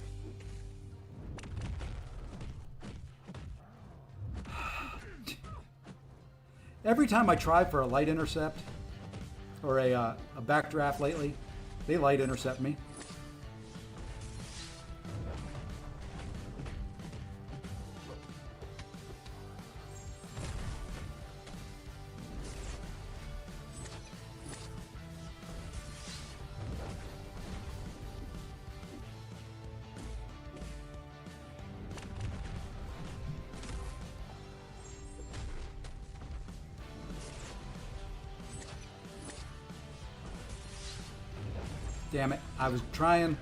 Every time I try for a light intercept or a backdraft lately, they light intercept me. Damn it, I was trying.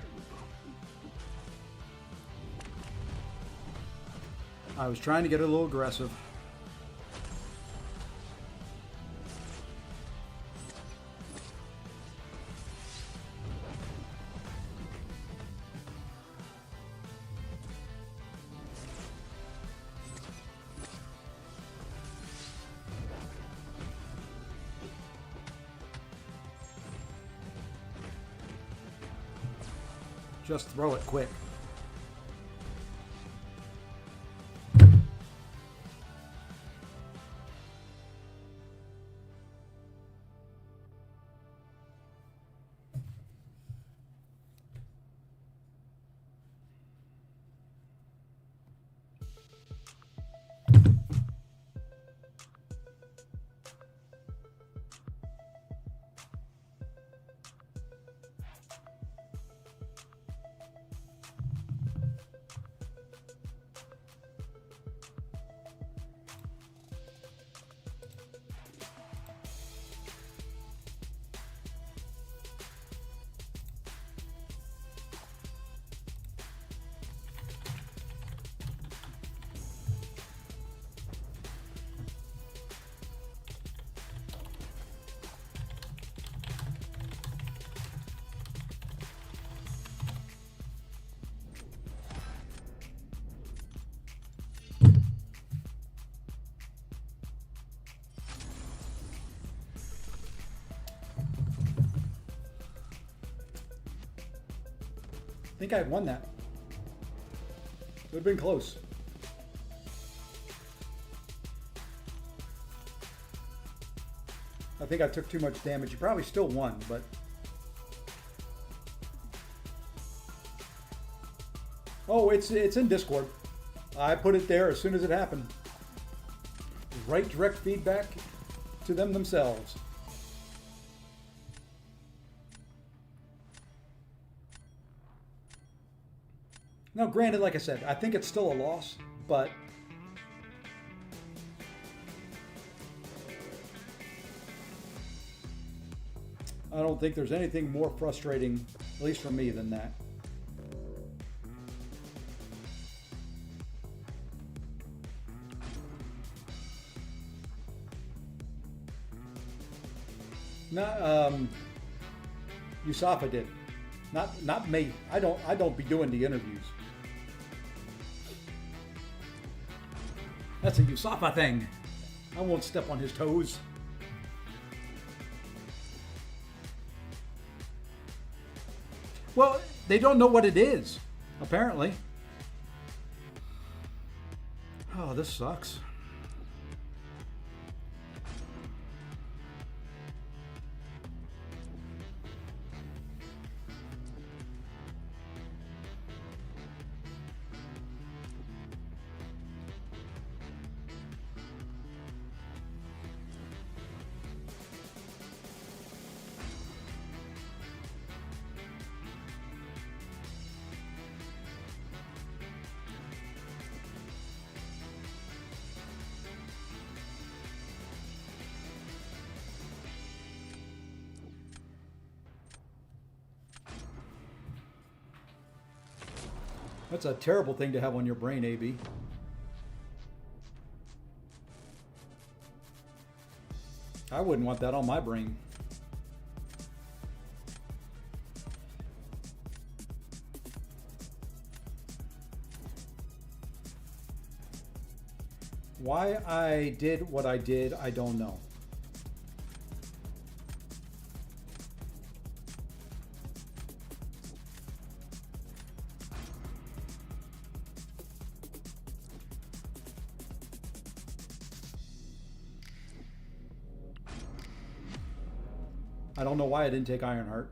I was trying to get a little aggressive. Just throw it quick. I think I had won that. It would have been close. I think I took too much damage. You probably still won, but... Oh, it's in Discord. I put it there as soon as it happened. Right direct feedback to them themselves. Now, granted, like I said, I think it's still a loss, but I don't think there's anything more frustrating, at least for me, than that. No, Yusafa did. Not me. I don't be doing the interviews. That's a Yusafa thing. I won't step on his toes. Well, they don't know what it is, apparently. Oh, this sucks. That's a terrible thing to have on your brain, AB. I wouldn't want that on my brain. Why I did what I did, I don't know. I don't know why I didn't take Ironheart.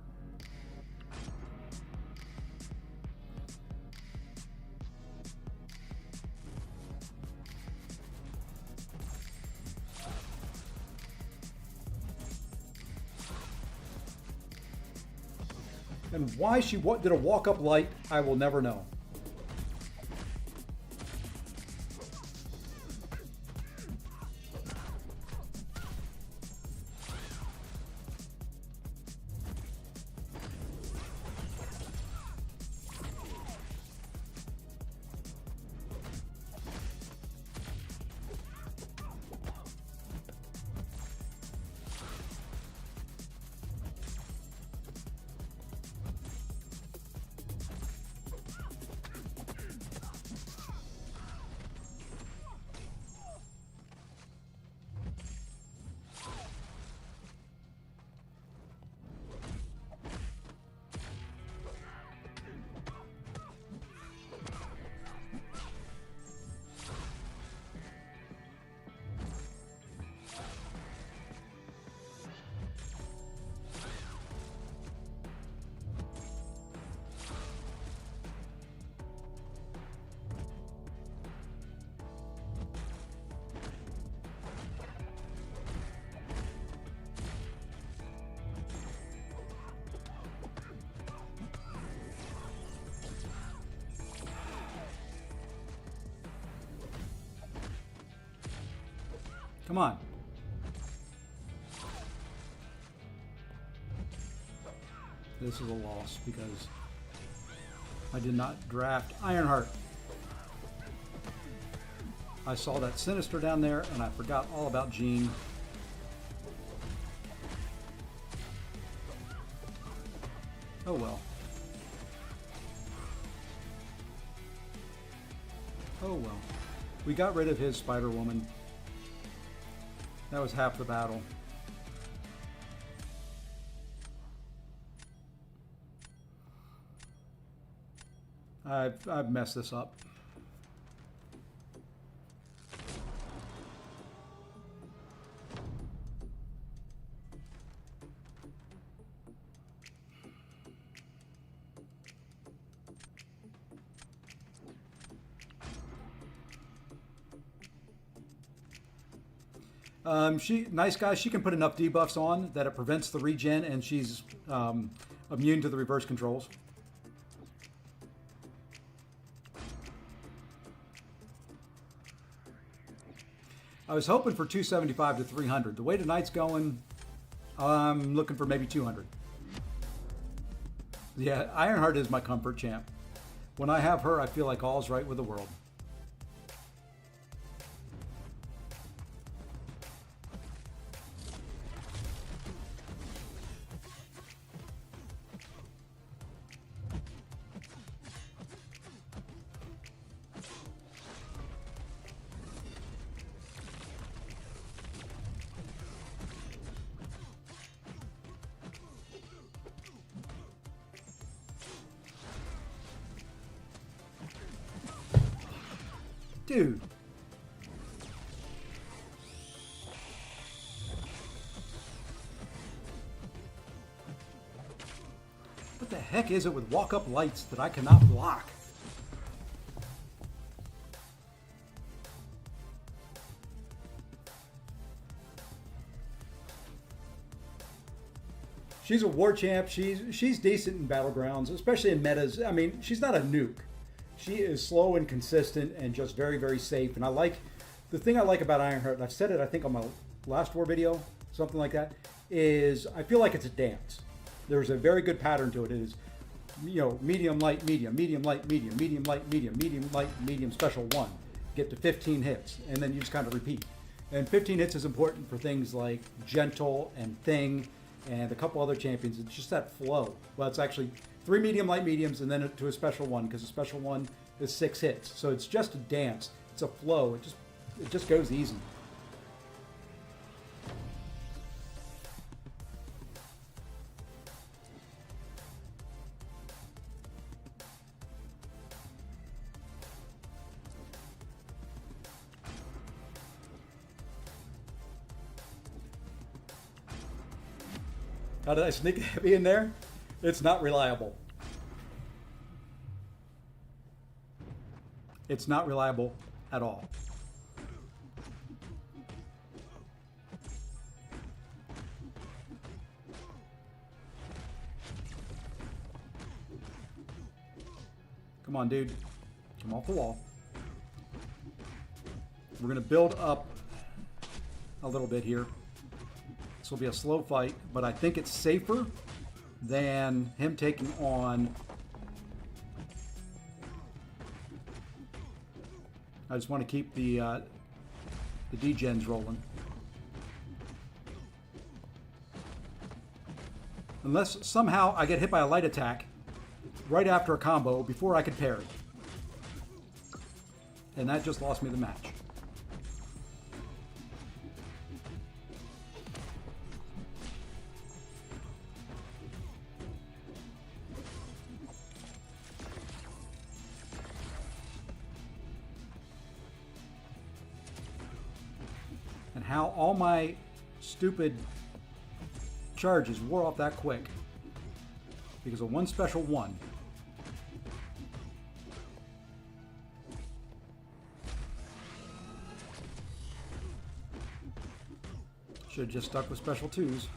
And why she did a walk-up light, I will never know. Come on. This is a loss because I did not draft Ironheart. I saw that Sinister down there and I forgot all about Jean. Oh well. Oh well. We got rid of his Spider-Woman. That was half the battle. I've messed this up. Nice guy. She can put enough debuffs on that it prevents the regen, and she's immune to the reverse controls. I was hoping for 275 to 300. The way tonight's going, I'm looking for maybe 200. Yeah, Ironheart is my comfort champ. When I have her, I feel like all's right with the world. Dude. What the heck is it with walk-up lights that I cannot block? She's a war champ. She's decent in Battlegrounds, especially in metas. I mean, she's not a nuke. She is slow and consistent and just very, very safe. And I like, the thing I like about Ironheart, and I've said it, I think, on my last war video, something like that, is I feel like it's a dance. There's a very good pattern to it. It is, you know, medium, light, medium, medium, light, medium, medium, light, medium, medium, light, medium, special 1. Get to 15 hits, and then you just kind of repeat. And 15 hits is important for things like Gentle and Thing and a couple other champions. It's just that flow. Well, it's actually 3 medium, light, mediums, and then to a special 1, because a special 1 is 6 hits. So it's just a dance. It's a flow. It just goes easy. How did I sneak heavy in there? It's not reliable. It's not reliable at all. Come on, dude. Come off the wall. We're going to build up a little bit here. This will be a slow fight, but I think it's safer than him taking on. I just want to keep the degens rolling. Unless somehow I get hit by a light attack right after a combo before I could parry. And that just lost me the match. And how all my stupid charges wore off that quick because of one special 1. Should have just stuck with special 2s.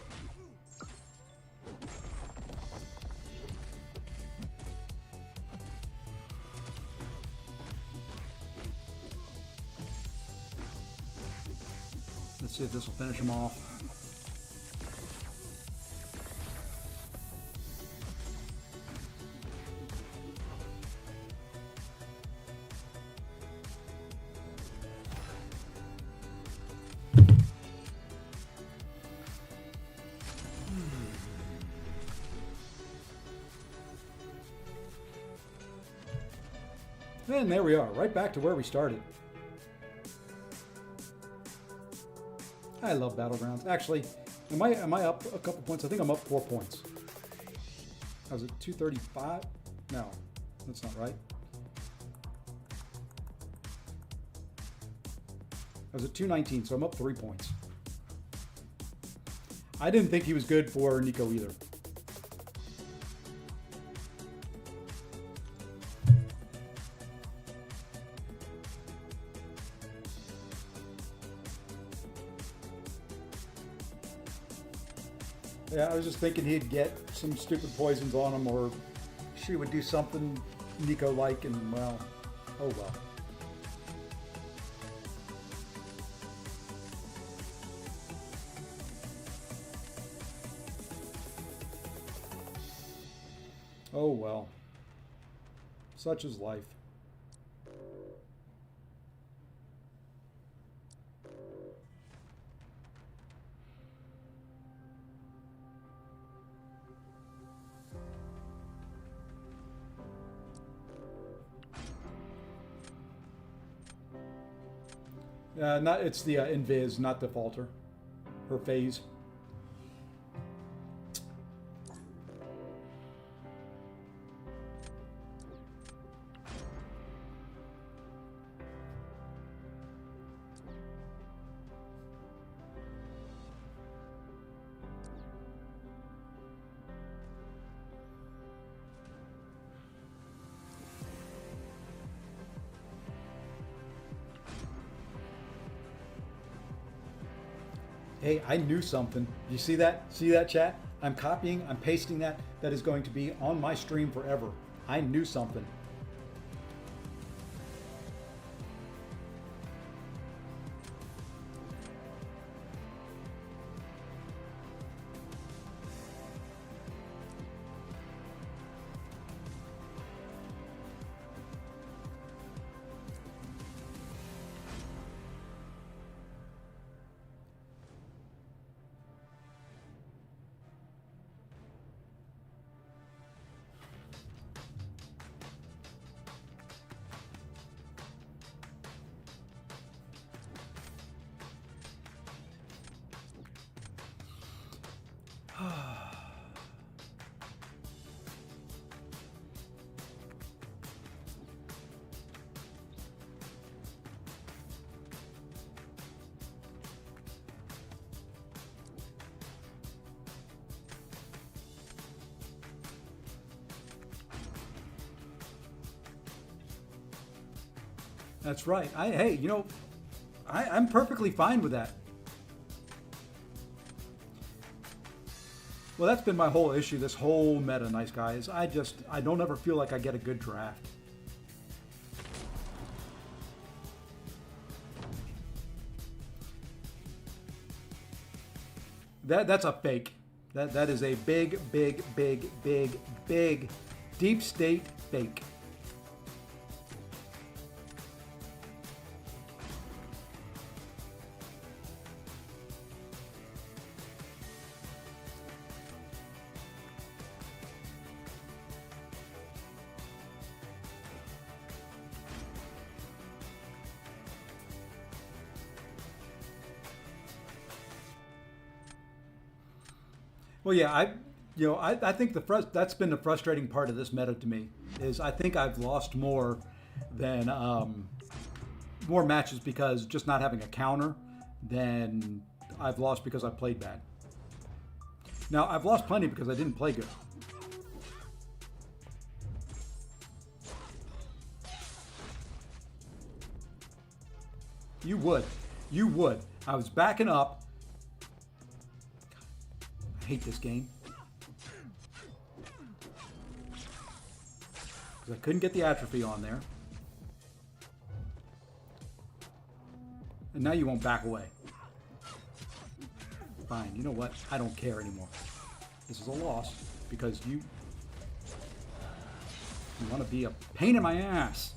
Let's see if this will finish him off. And there we are, right back to where we started. I love Battlegrounds. Actually, am I up a couple points? I think I'm up 4 points. I was at 235? No, that's not right. I was at 219, so I'm up 3 points. I didn't think he was good for Nico either. Yeah, I was just thinking he'd get some stupid poisons on him, or she would do something Nico-like, and well, oh well. Oh well. Such is life. It's the invis, not the falter. Her phase. Hey, I knew something. You see that? See that, chat? I'm copying, I'm pasting that. That is going to be on my stream forever. I knew something. That's right. Hey, you know, I'm perfectly fine with that. Well, that's been my whole issue, this whole meta, nice guys. I don't ever feel like I get a good draft. That's a fake. That is a big deep state fake. Well, yeah, I think that's been the frustrating part of this meta to me is I think I've lost more than more matches because just not having a counter than I've lost because I played bad. Now I've lost plenty because I didn't play good. You would. I was backing up. I hate this game. Because I couldn't get the atrophy on there. And now you won't back away. Fine, you know what? I don't care anymore. This is a loss because you want to be a pain in my ass.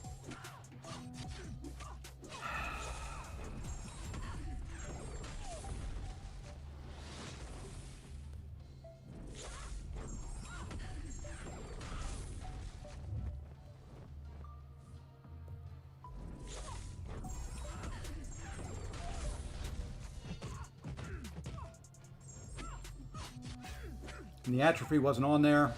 And the atrophy wasn't on there.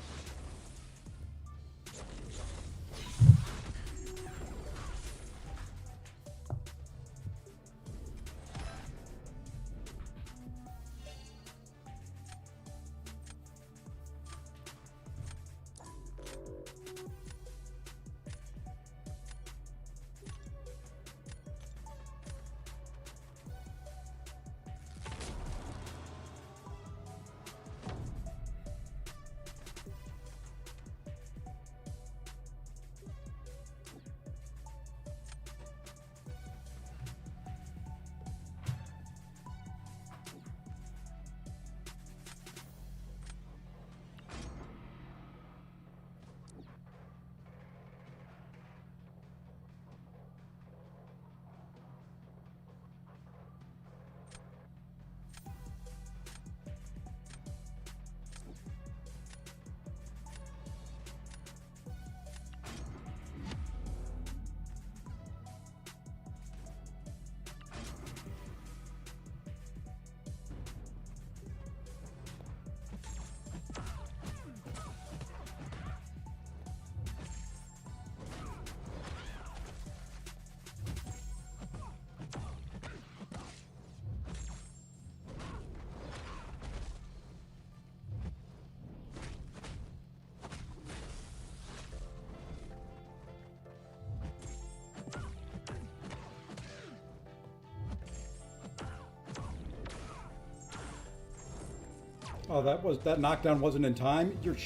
Oh, that knockdown wasn't in time. You're.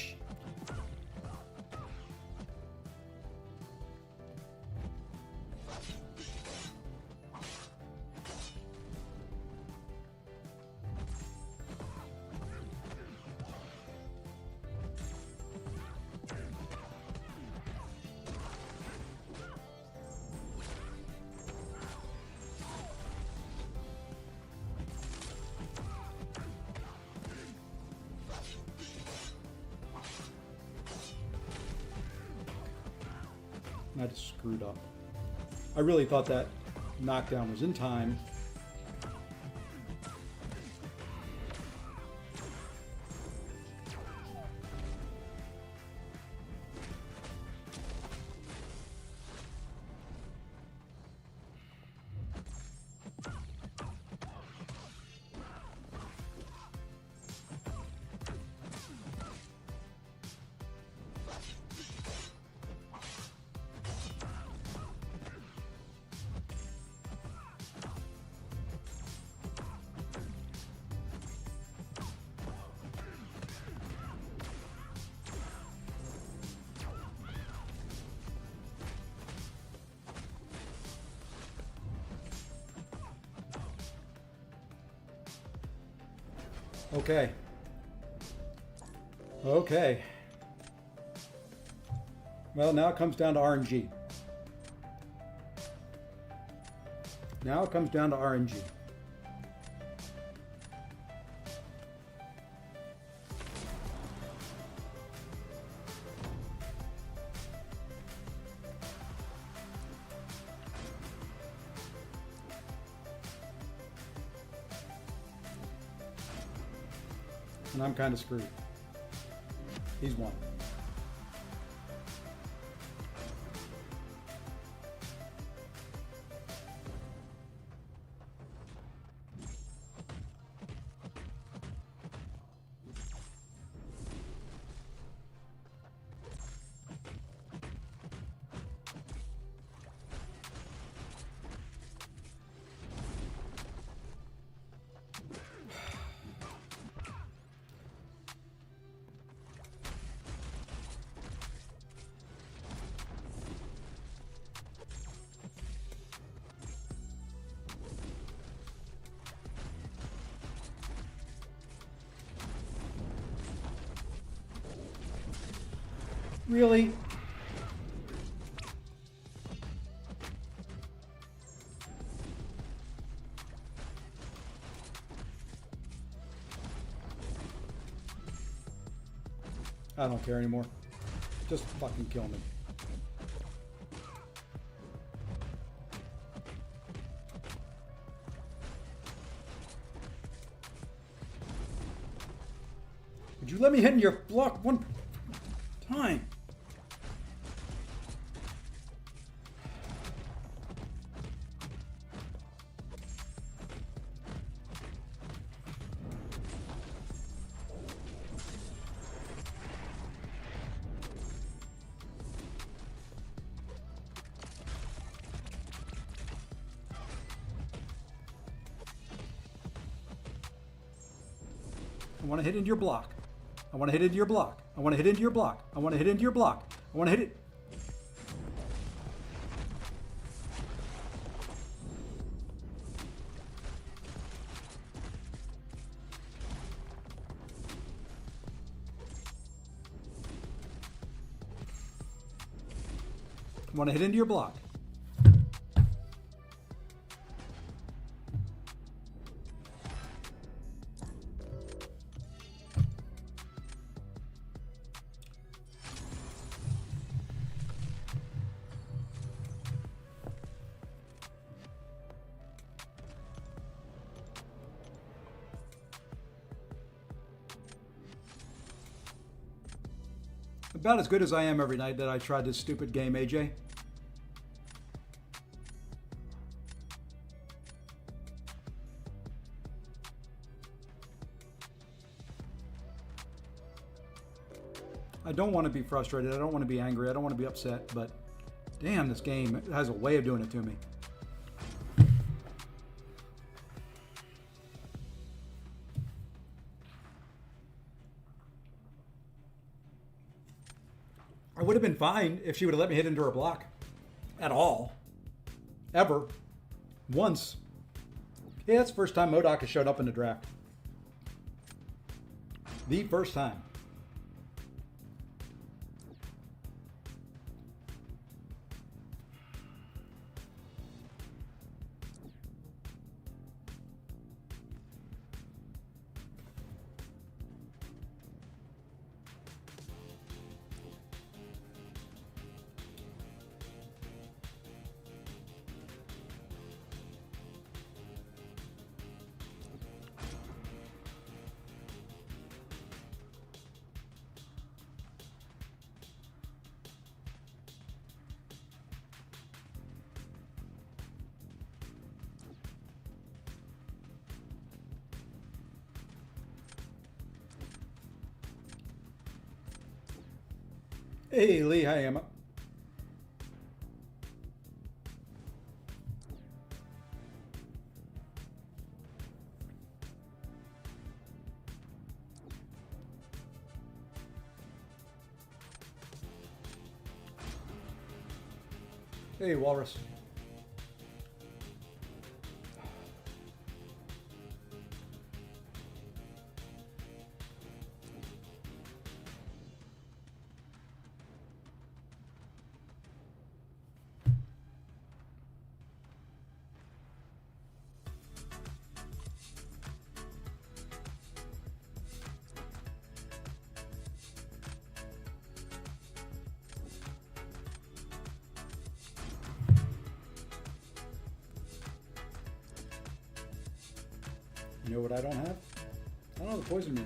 I just screwed up. I really thought that knockdown was in time. Okay. Okay. Well, now it comes down to RNG. Now it comes down to RNG. And I'm kind of screwed. He's won. Really? I don't care anymore. Just fucking kill me. Would you let me hit in your block one time? I want to hit into your block. I want to hit into your block. I want to hit into your block. I want to hit into your block. I want to hit it. I want to hit into your block. About as good as I am every night that I tried this stupid game, AJ. I don't want to be frustrated. I don't want to be angry. I don't want to be upset, but damn, this game has a way of doing it to me. would have been fine if she would have let me hit into her block. At all. Ever. Once. Yeah, that's the first time MODOK has showed up in the draft. The first time. Hey, Lee, hi, Emma. Hey, Walrus. You know what I don't have? I don't know the poison meat.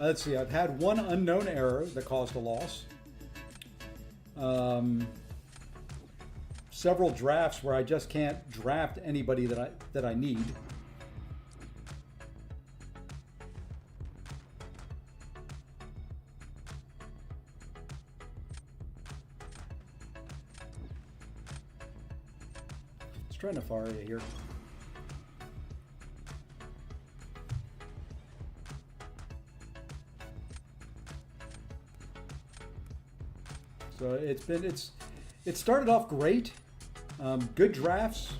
Let's see, I've had one unknown error that caused a loss. Several drafts where I just can't draft anybody that I need. Let's try Nefaria here. So it started off great, good drafts,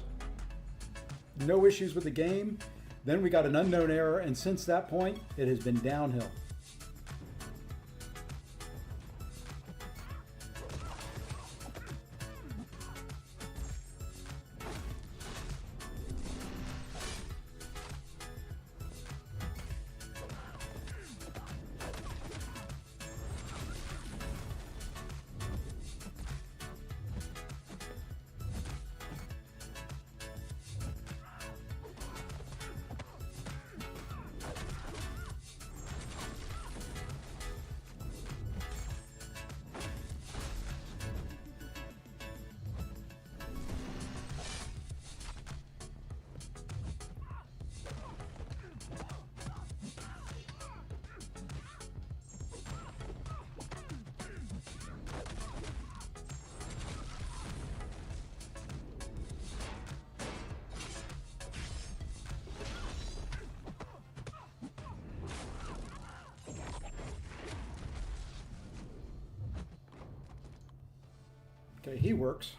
no issues with the game. Then we got an unknown error, and since that point, it has been downhill. Okay, he works.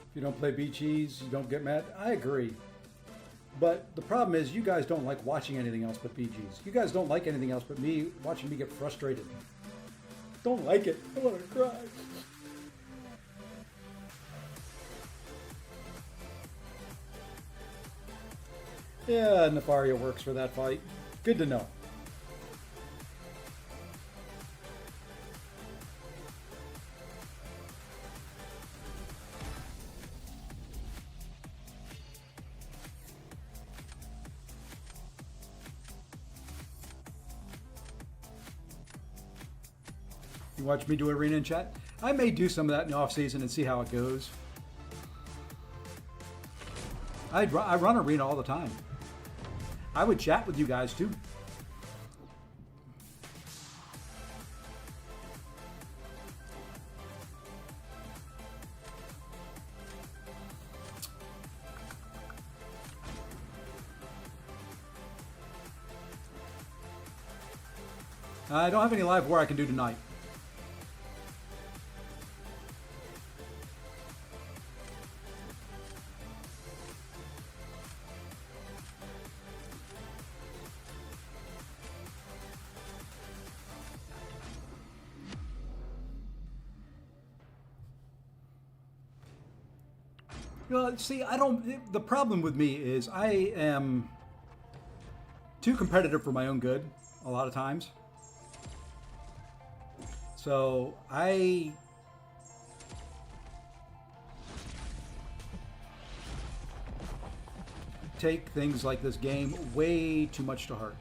If you don't play BGs, you don't get mad. I agree. But the problem is you guys don't like watching anything else but BGs. You guys don't like anything else but me watching me get frustrated. Don't like it. I want to cry. Yeah, Nefaria works for that fight. Good to know. You watch me do arena in chat? I may do some of that in the off season and see how it goes. I run arena all the time. I would chat with you guys too. I don't have any live war I can do tonight. Well, see, I don't. The problem with me is I am too competitive for my own good a lot of times. So I take things like this game way too much to heart.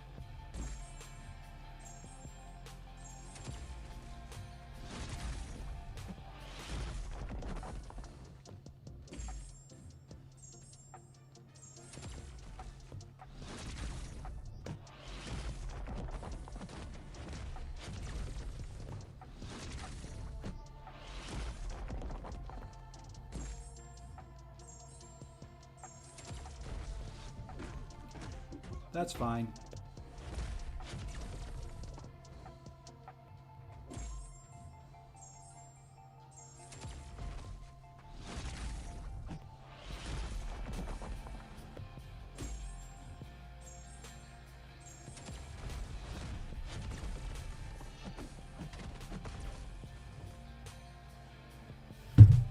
That's fine.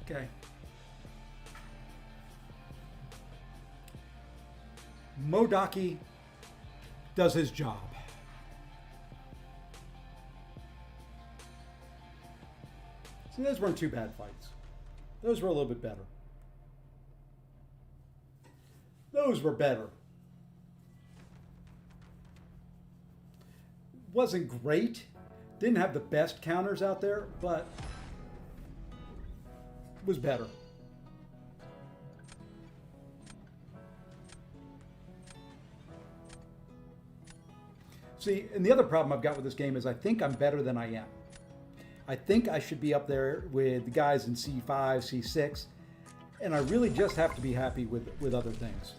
Okay. Modaki does his job. See, those weren't too bad fights. Those were a little bit better. Those were better. Wasn't great. Didn't have the best counters out there, but was better. See, and the other problem I've got with this game is I think I'm better than I am. I think I should be up there with the guys in C5, C6, and I really just have to be happy with other things.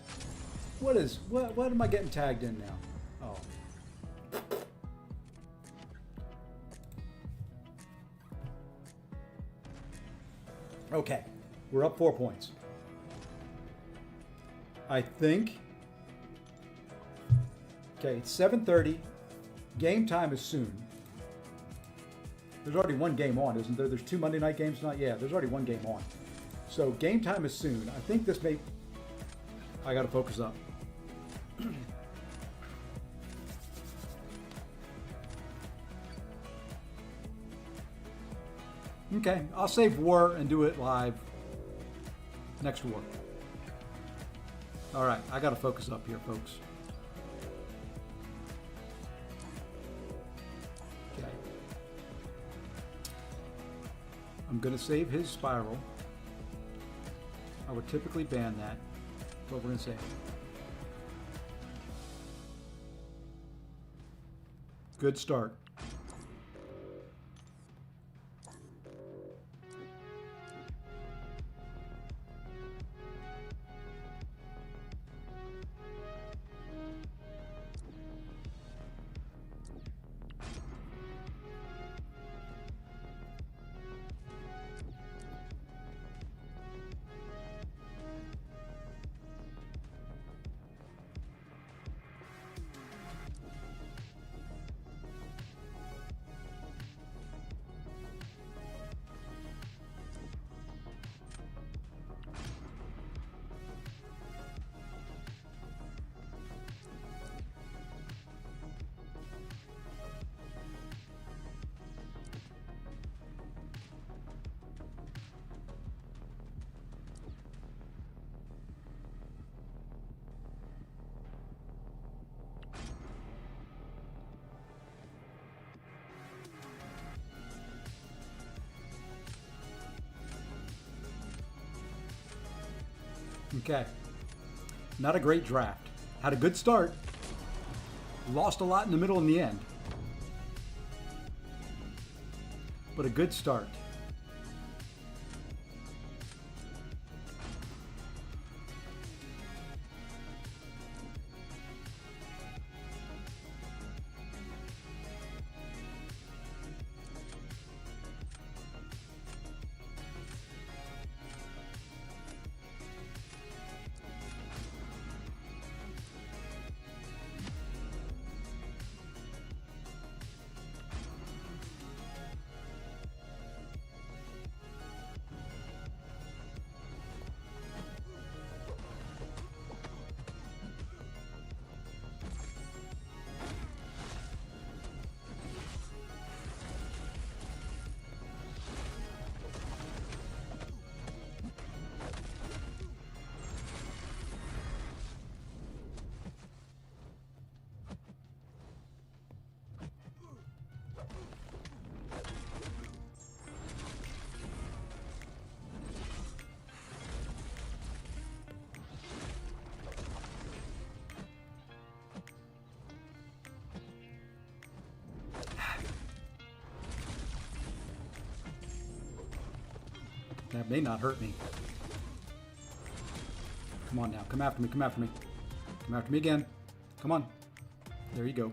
What am I getting tagged in now? Oh. Okay, we're up 4 points. I think. Okay, it's 7:30. Game time is soon. There's already one game on, isn't there? There's 2 Monday night games tonight. Yeah, there's already one game on. So game time is soon. I think this may. I got to focus up. Okay, I'll save war and do it live next war. All right, I got to focus up here, folks. Okay. I'm going to save his spiral. I would typically ban that. That's what we're going to save. Good start. Okay. Not a great draft. Had a good start. Lost a lot in the middle and the end. But a good start. That may not hurt me. Come on now. Come after me. Come after me. Come after me again. Come on. There you go.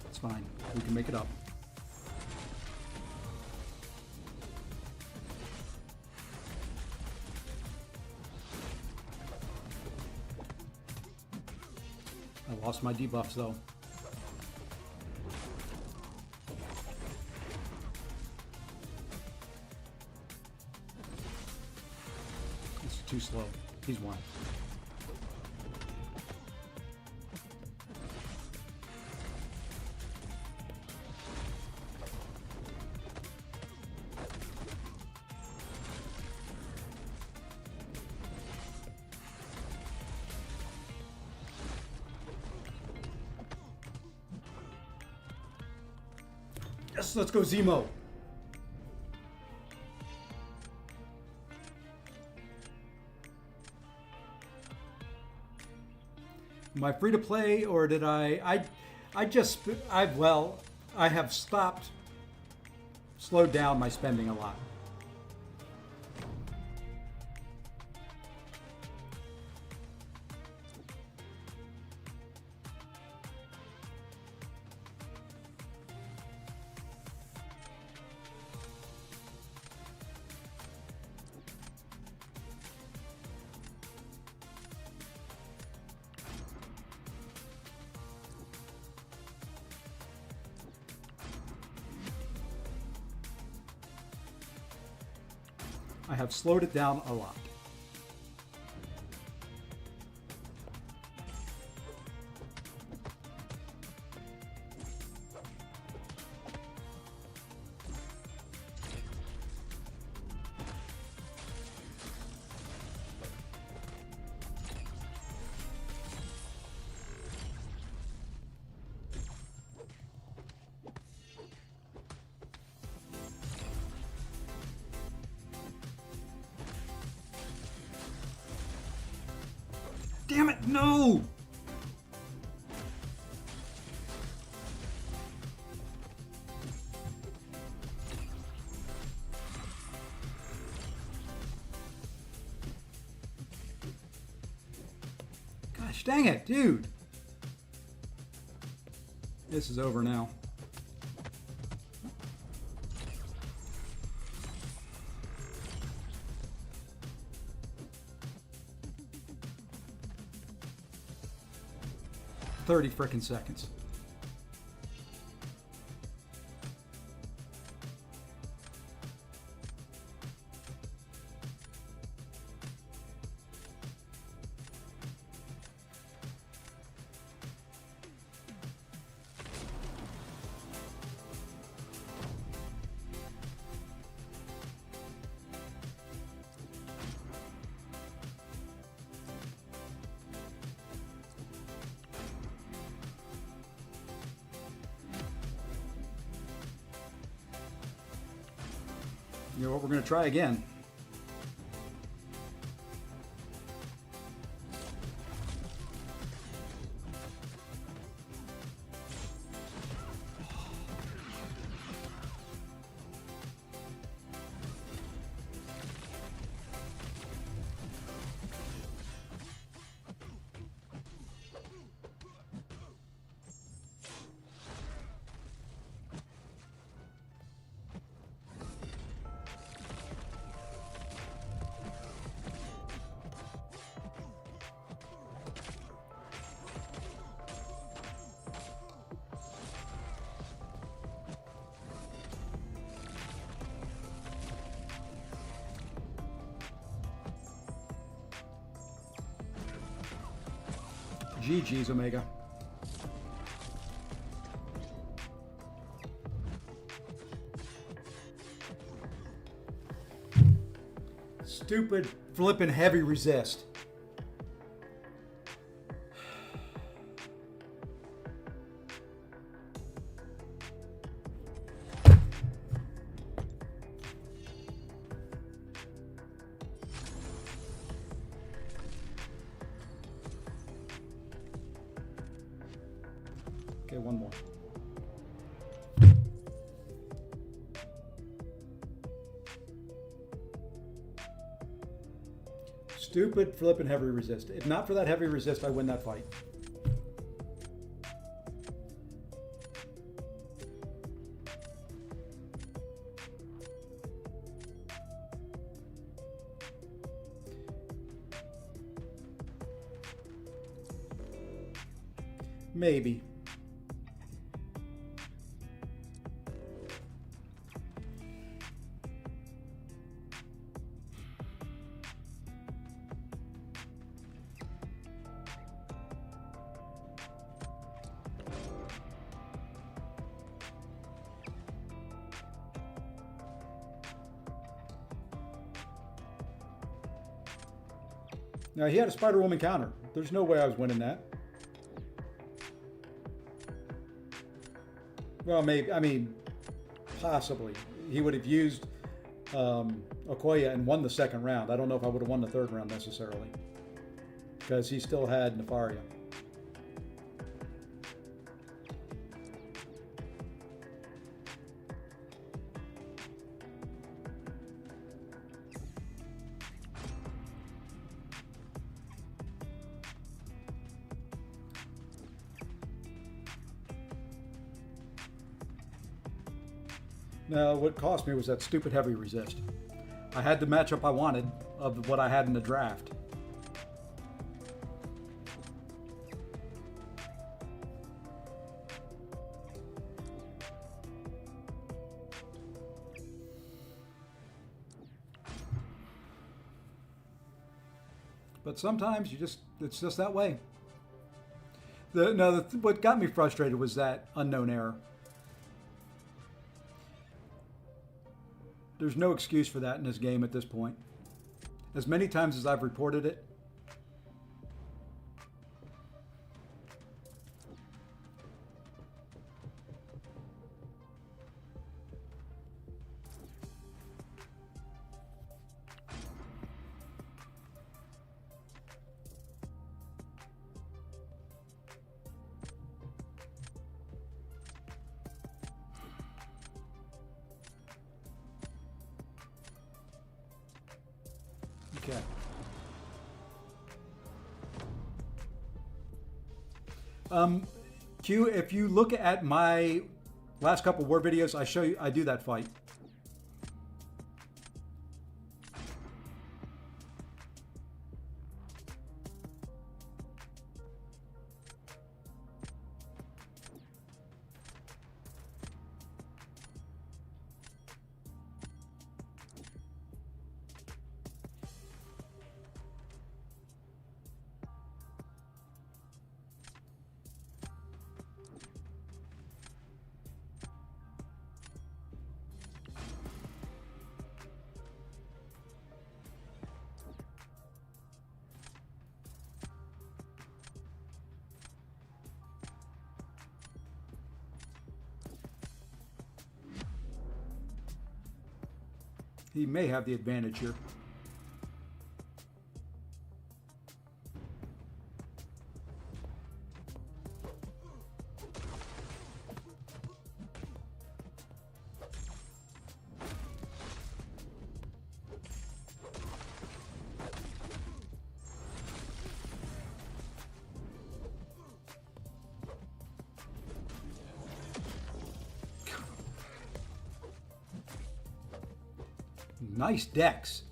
It's fine. We can make it up. I lost my debuffs though. It's too slow. He's one. Yes, let's go Zemo. Am I free to play, or did I have stopped, slowed down my spending a lot. I have slowed it down a lot. Damn it, no! Gosh dang it, dude! This is over now. $30 frickin' seconds. You know what, we're going to try again. GG's, Omega. Stupid flippin' heavy resist. Okay, one more. Stupid flipping heavy resist. If not for that heavy resist, I win that fight. Maybe. Now, he had a Spider-Woman counter. There's no way I was winning that. Well, maybe. I mean, possibly. He would have used Okoye and won the second round. I don't know if I would have won the third round necessarily, because he still had Nefaria. Now, what cost me was that stupid heavy resist. I had the matchup I wanted of what I had in the draft. But sometimes it's just that way. What got me frustrated was that unknown error. There's no excuse for that in this game at this point. As many times as I've reported it, okay. Q, if you look at my last couple war videos, I do that fight. He may have the advantage here. Nice decks.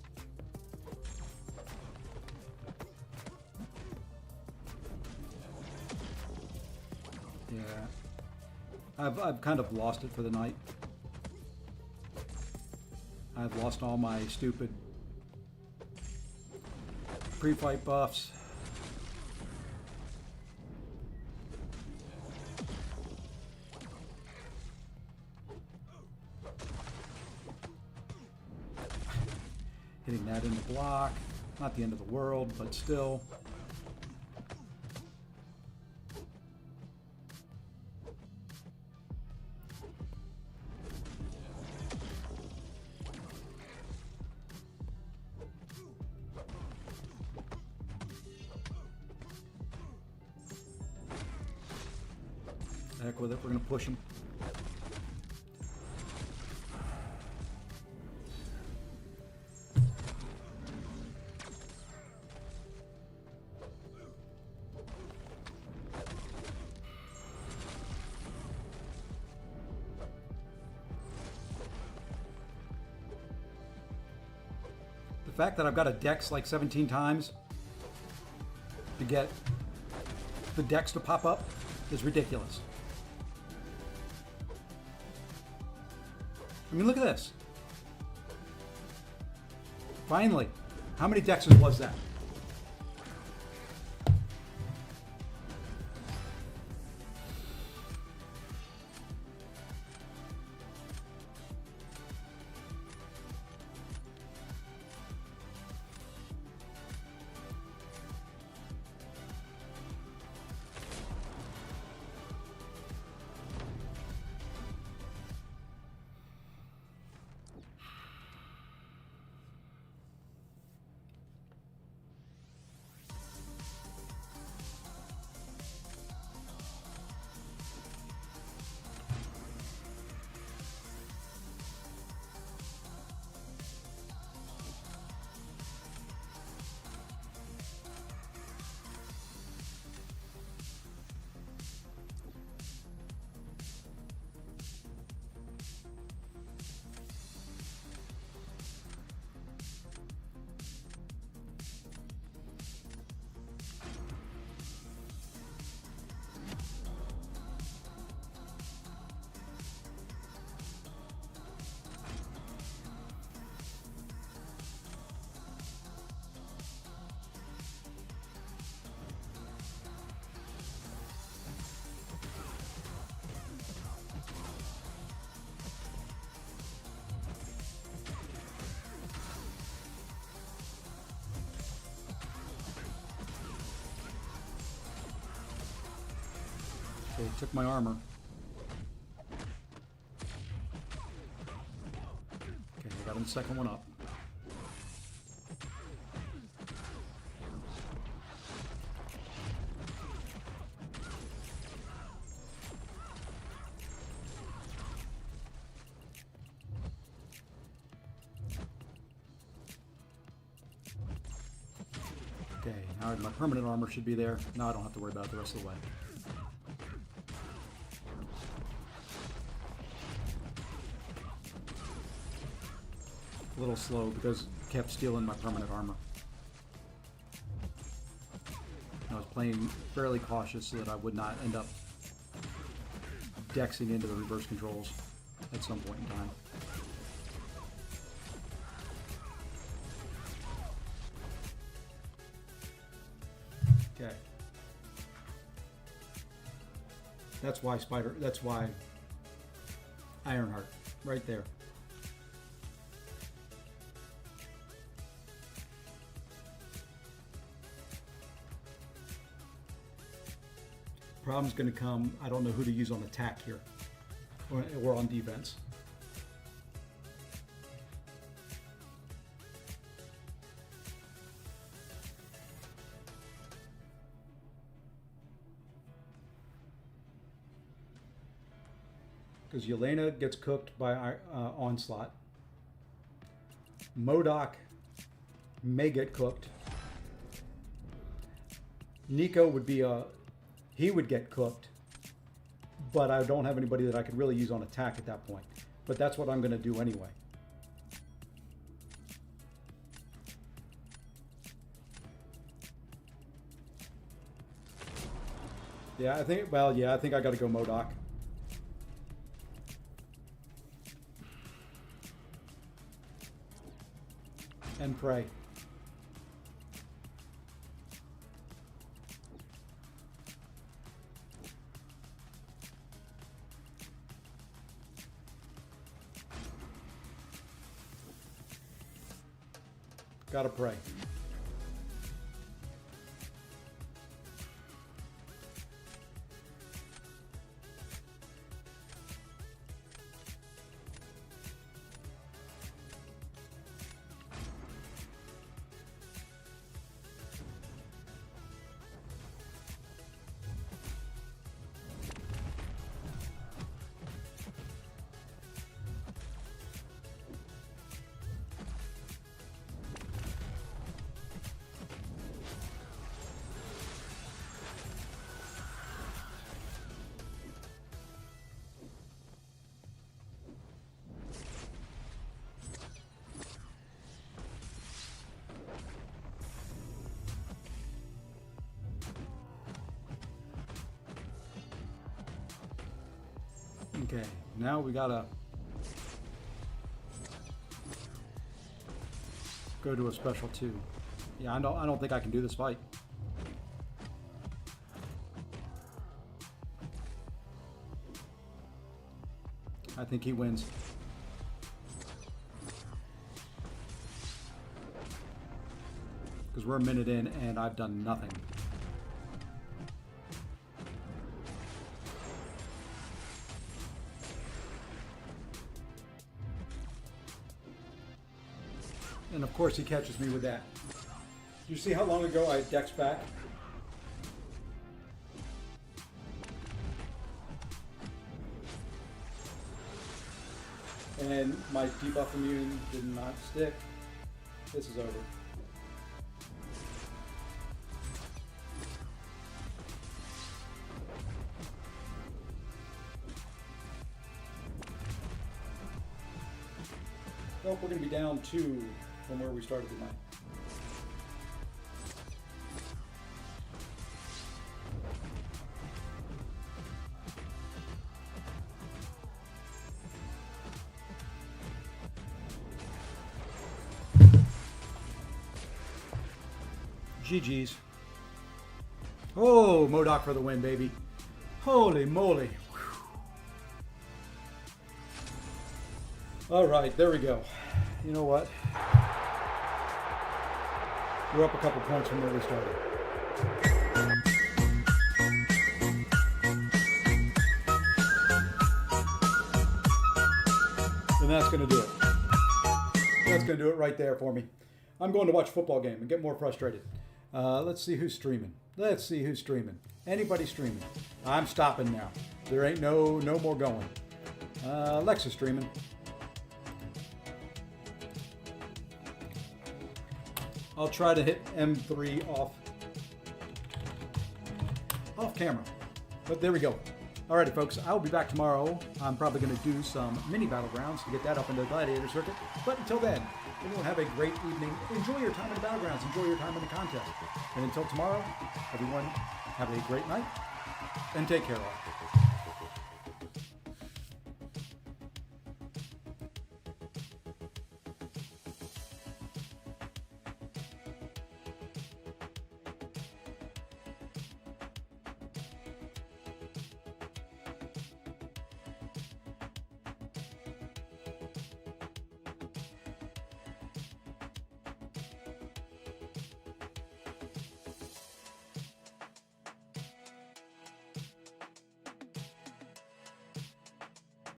Yeah. I've kind of lost it for the night. I've lost all my stupid pre-fight buffs. Hitting that in the block. Not the end of the world, but still. heck with it. We're going to push them. The fact that I've got to dex like 17 times to get the dex to pop up is ridiculous. I mean, look at this. Finally, how many dexes was that? Okay, took my armor. Okay, I got him the second one up. Okay, now my permanent armor should be there. Now I don't have to worry about it the rest of the way. A little slow because it kept stealing my permanent armor. I was playing fairly cautious so that I would not end up dexing into the reverse controls at some point in time. Okay. That's why Ironheart, right there. Problem's going to come, I don't know who to use on attack here, or on defense. Because Yelena gets cooked by Onslaught. MCOC may get cooked. Nico would be he would get cooked, but I don't have anybody that I could really use on attack at that point. But that's what I'm going to do anyway. Yeah, I think I got to go MCOC. And pray. Gotta pray. Okay, now we gotta go to a special 2. Yeah, I don't think I can do this fight. I think he wins. Because we're a minute in and I've done nothing. And of course he catches me with that. Do you see how long ago I dex back? And my debuff immune did not stick. This is over. Well, we're going to be down 2 from where we started the night. GG's. Oh, MCOC for the win, baby. Holy moly. All right, there we go. You know what? We're up a couple points from where we started. And that's going to do it. That's going to do it right there for me. I'm going to watch a football game and get more frustrated. Let's see who's streaming. Let's see who's streaming. Anybody streaming? I'm stopping now. There ain't no more going. Alexa's streaming. I'll try to hit M3 off camera. But there we go. Alrighty, folks. I'll be back tomorrow. I'm probably going to do some mini Battlegrounds to get that up into the Gladiator circuit. But until then, everyone have a great evening. Enjoy your time in the Battlegrounds. Enjoy your time in the contest. And until tomorrow, everyone have a great night and take care all.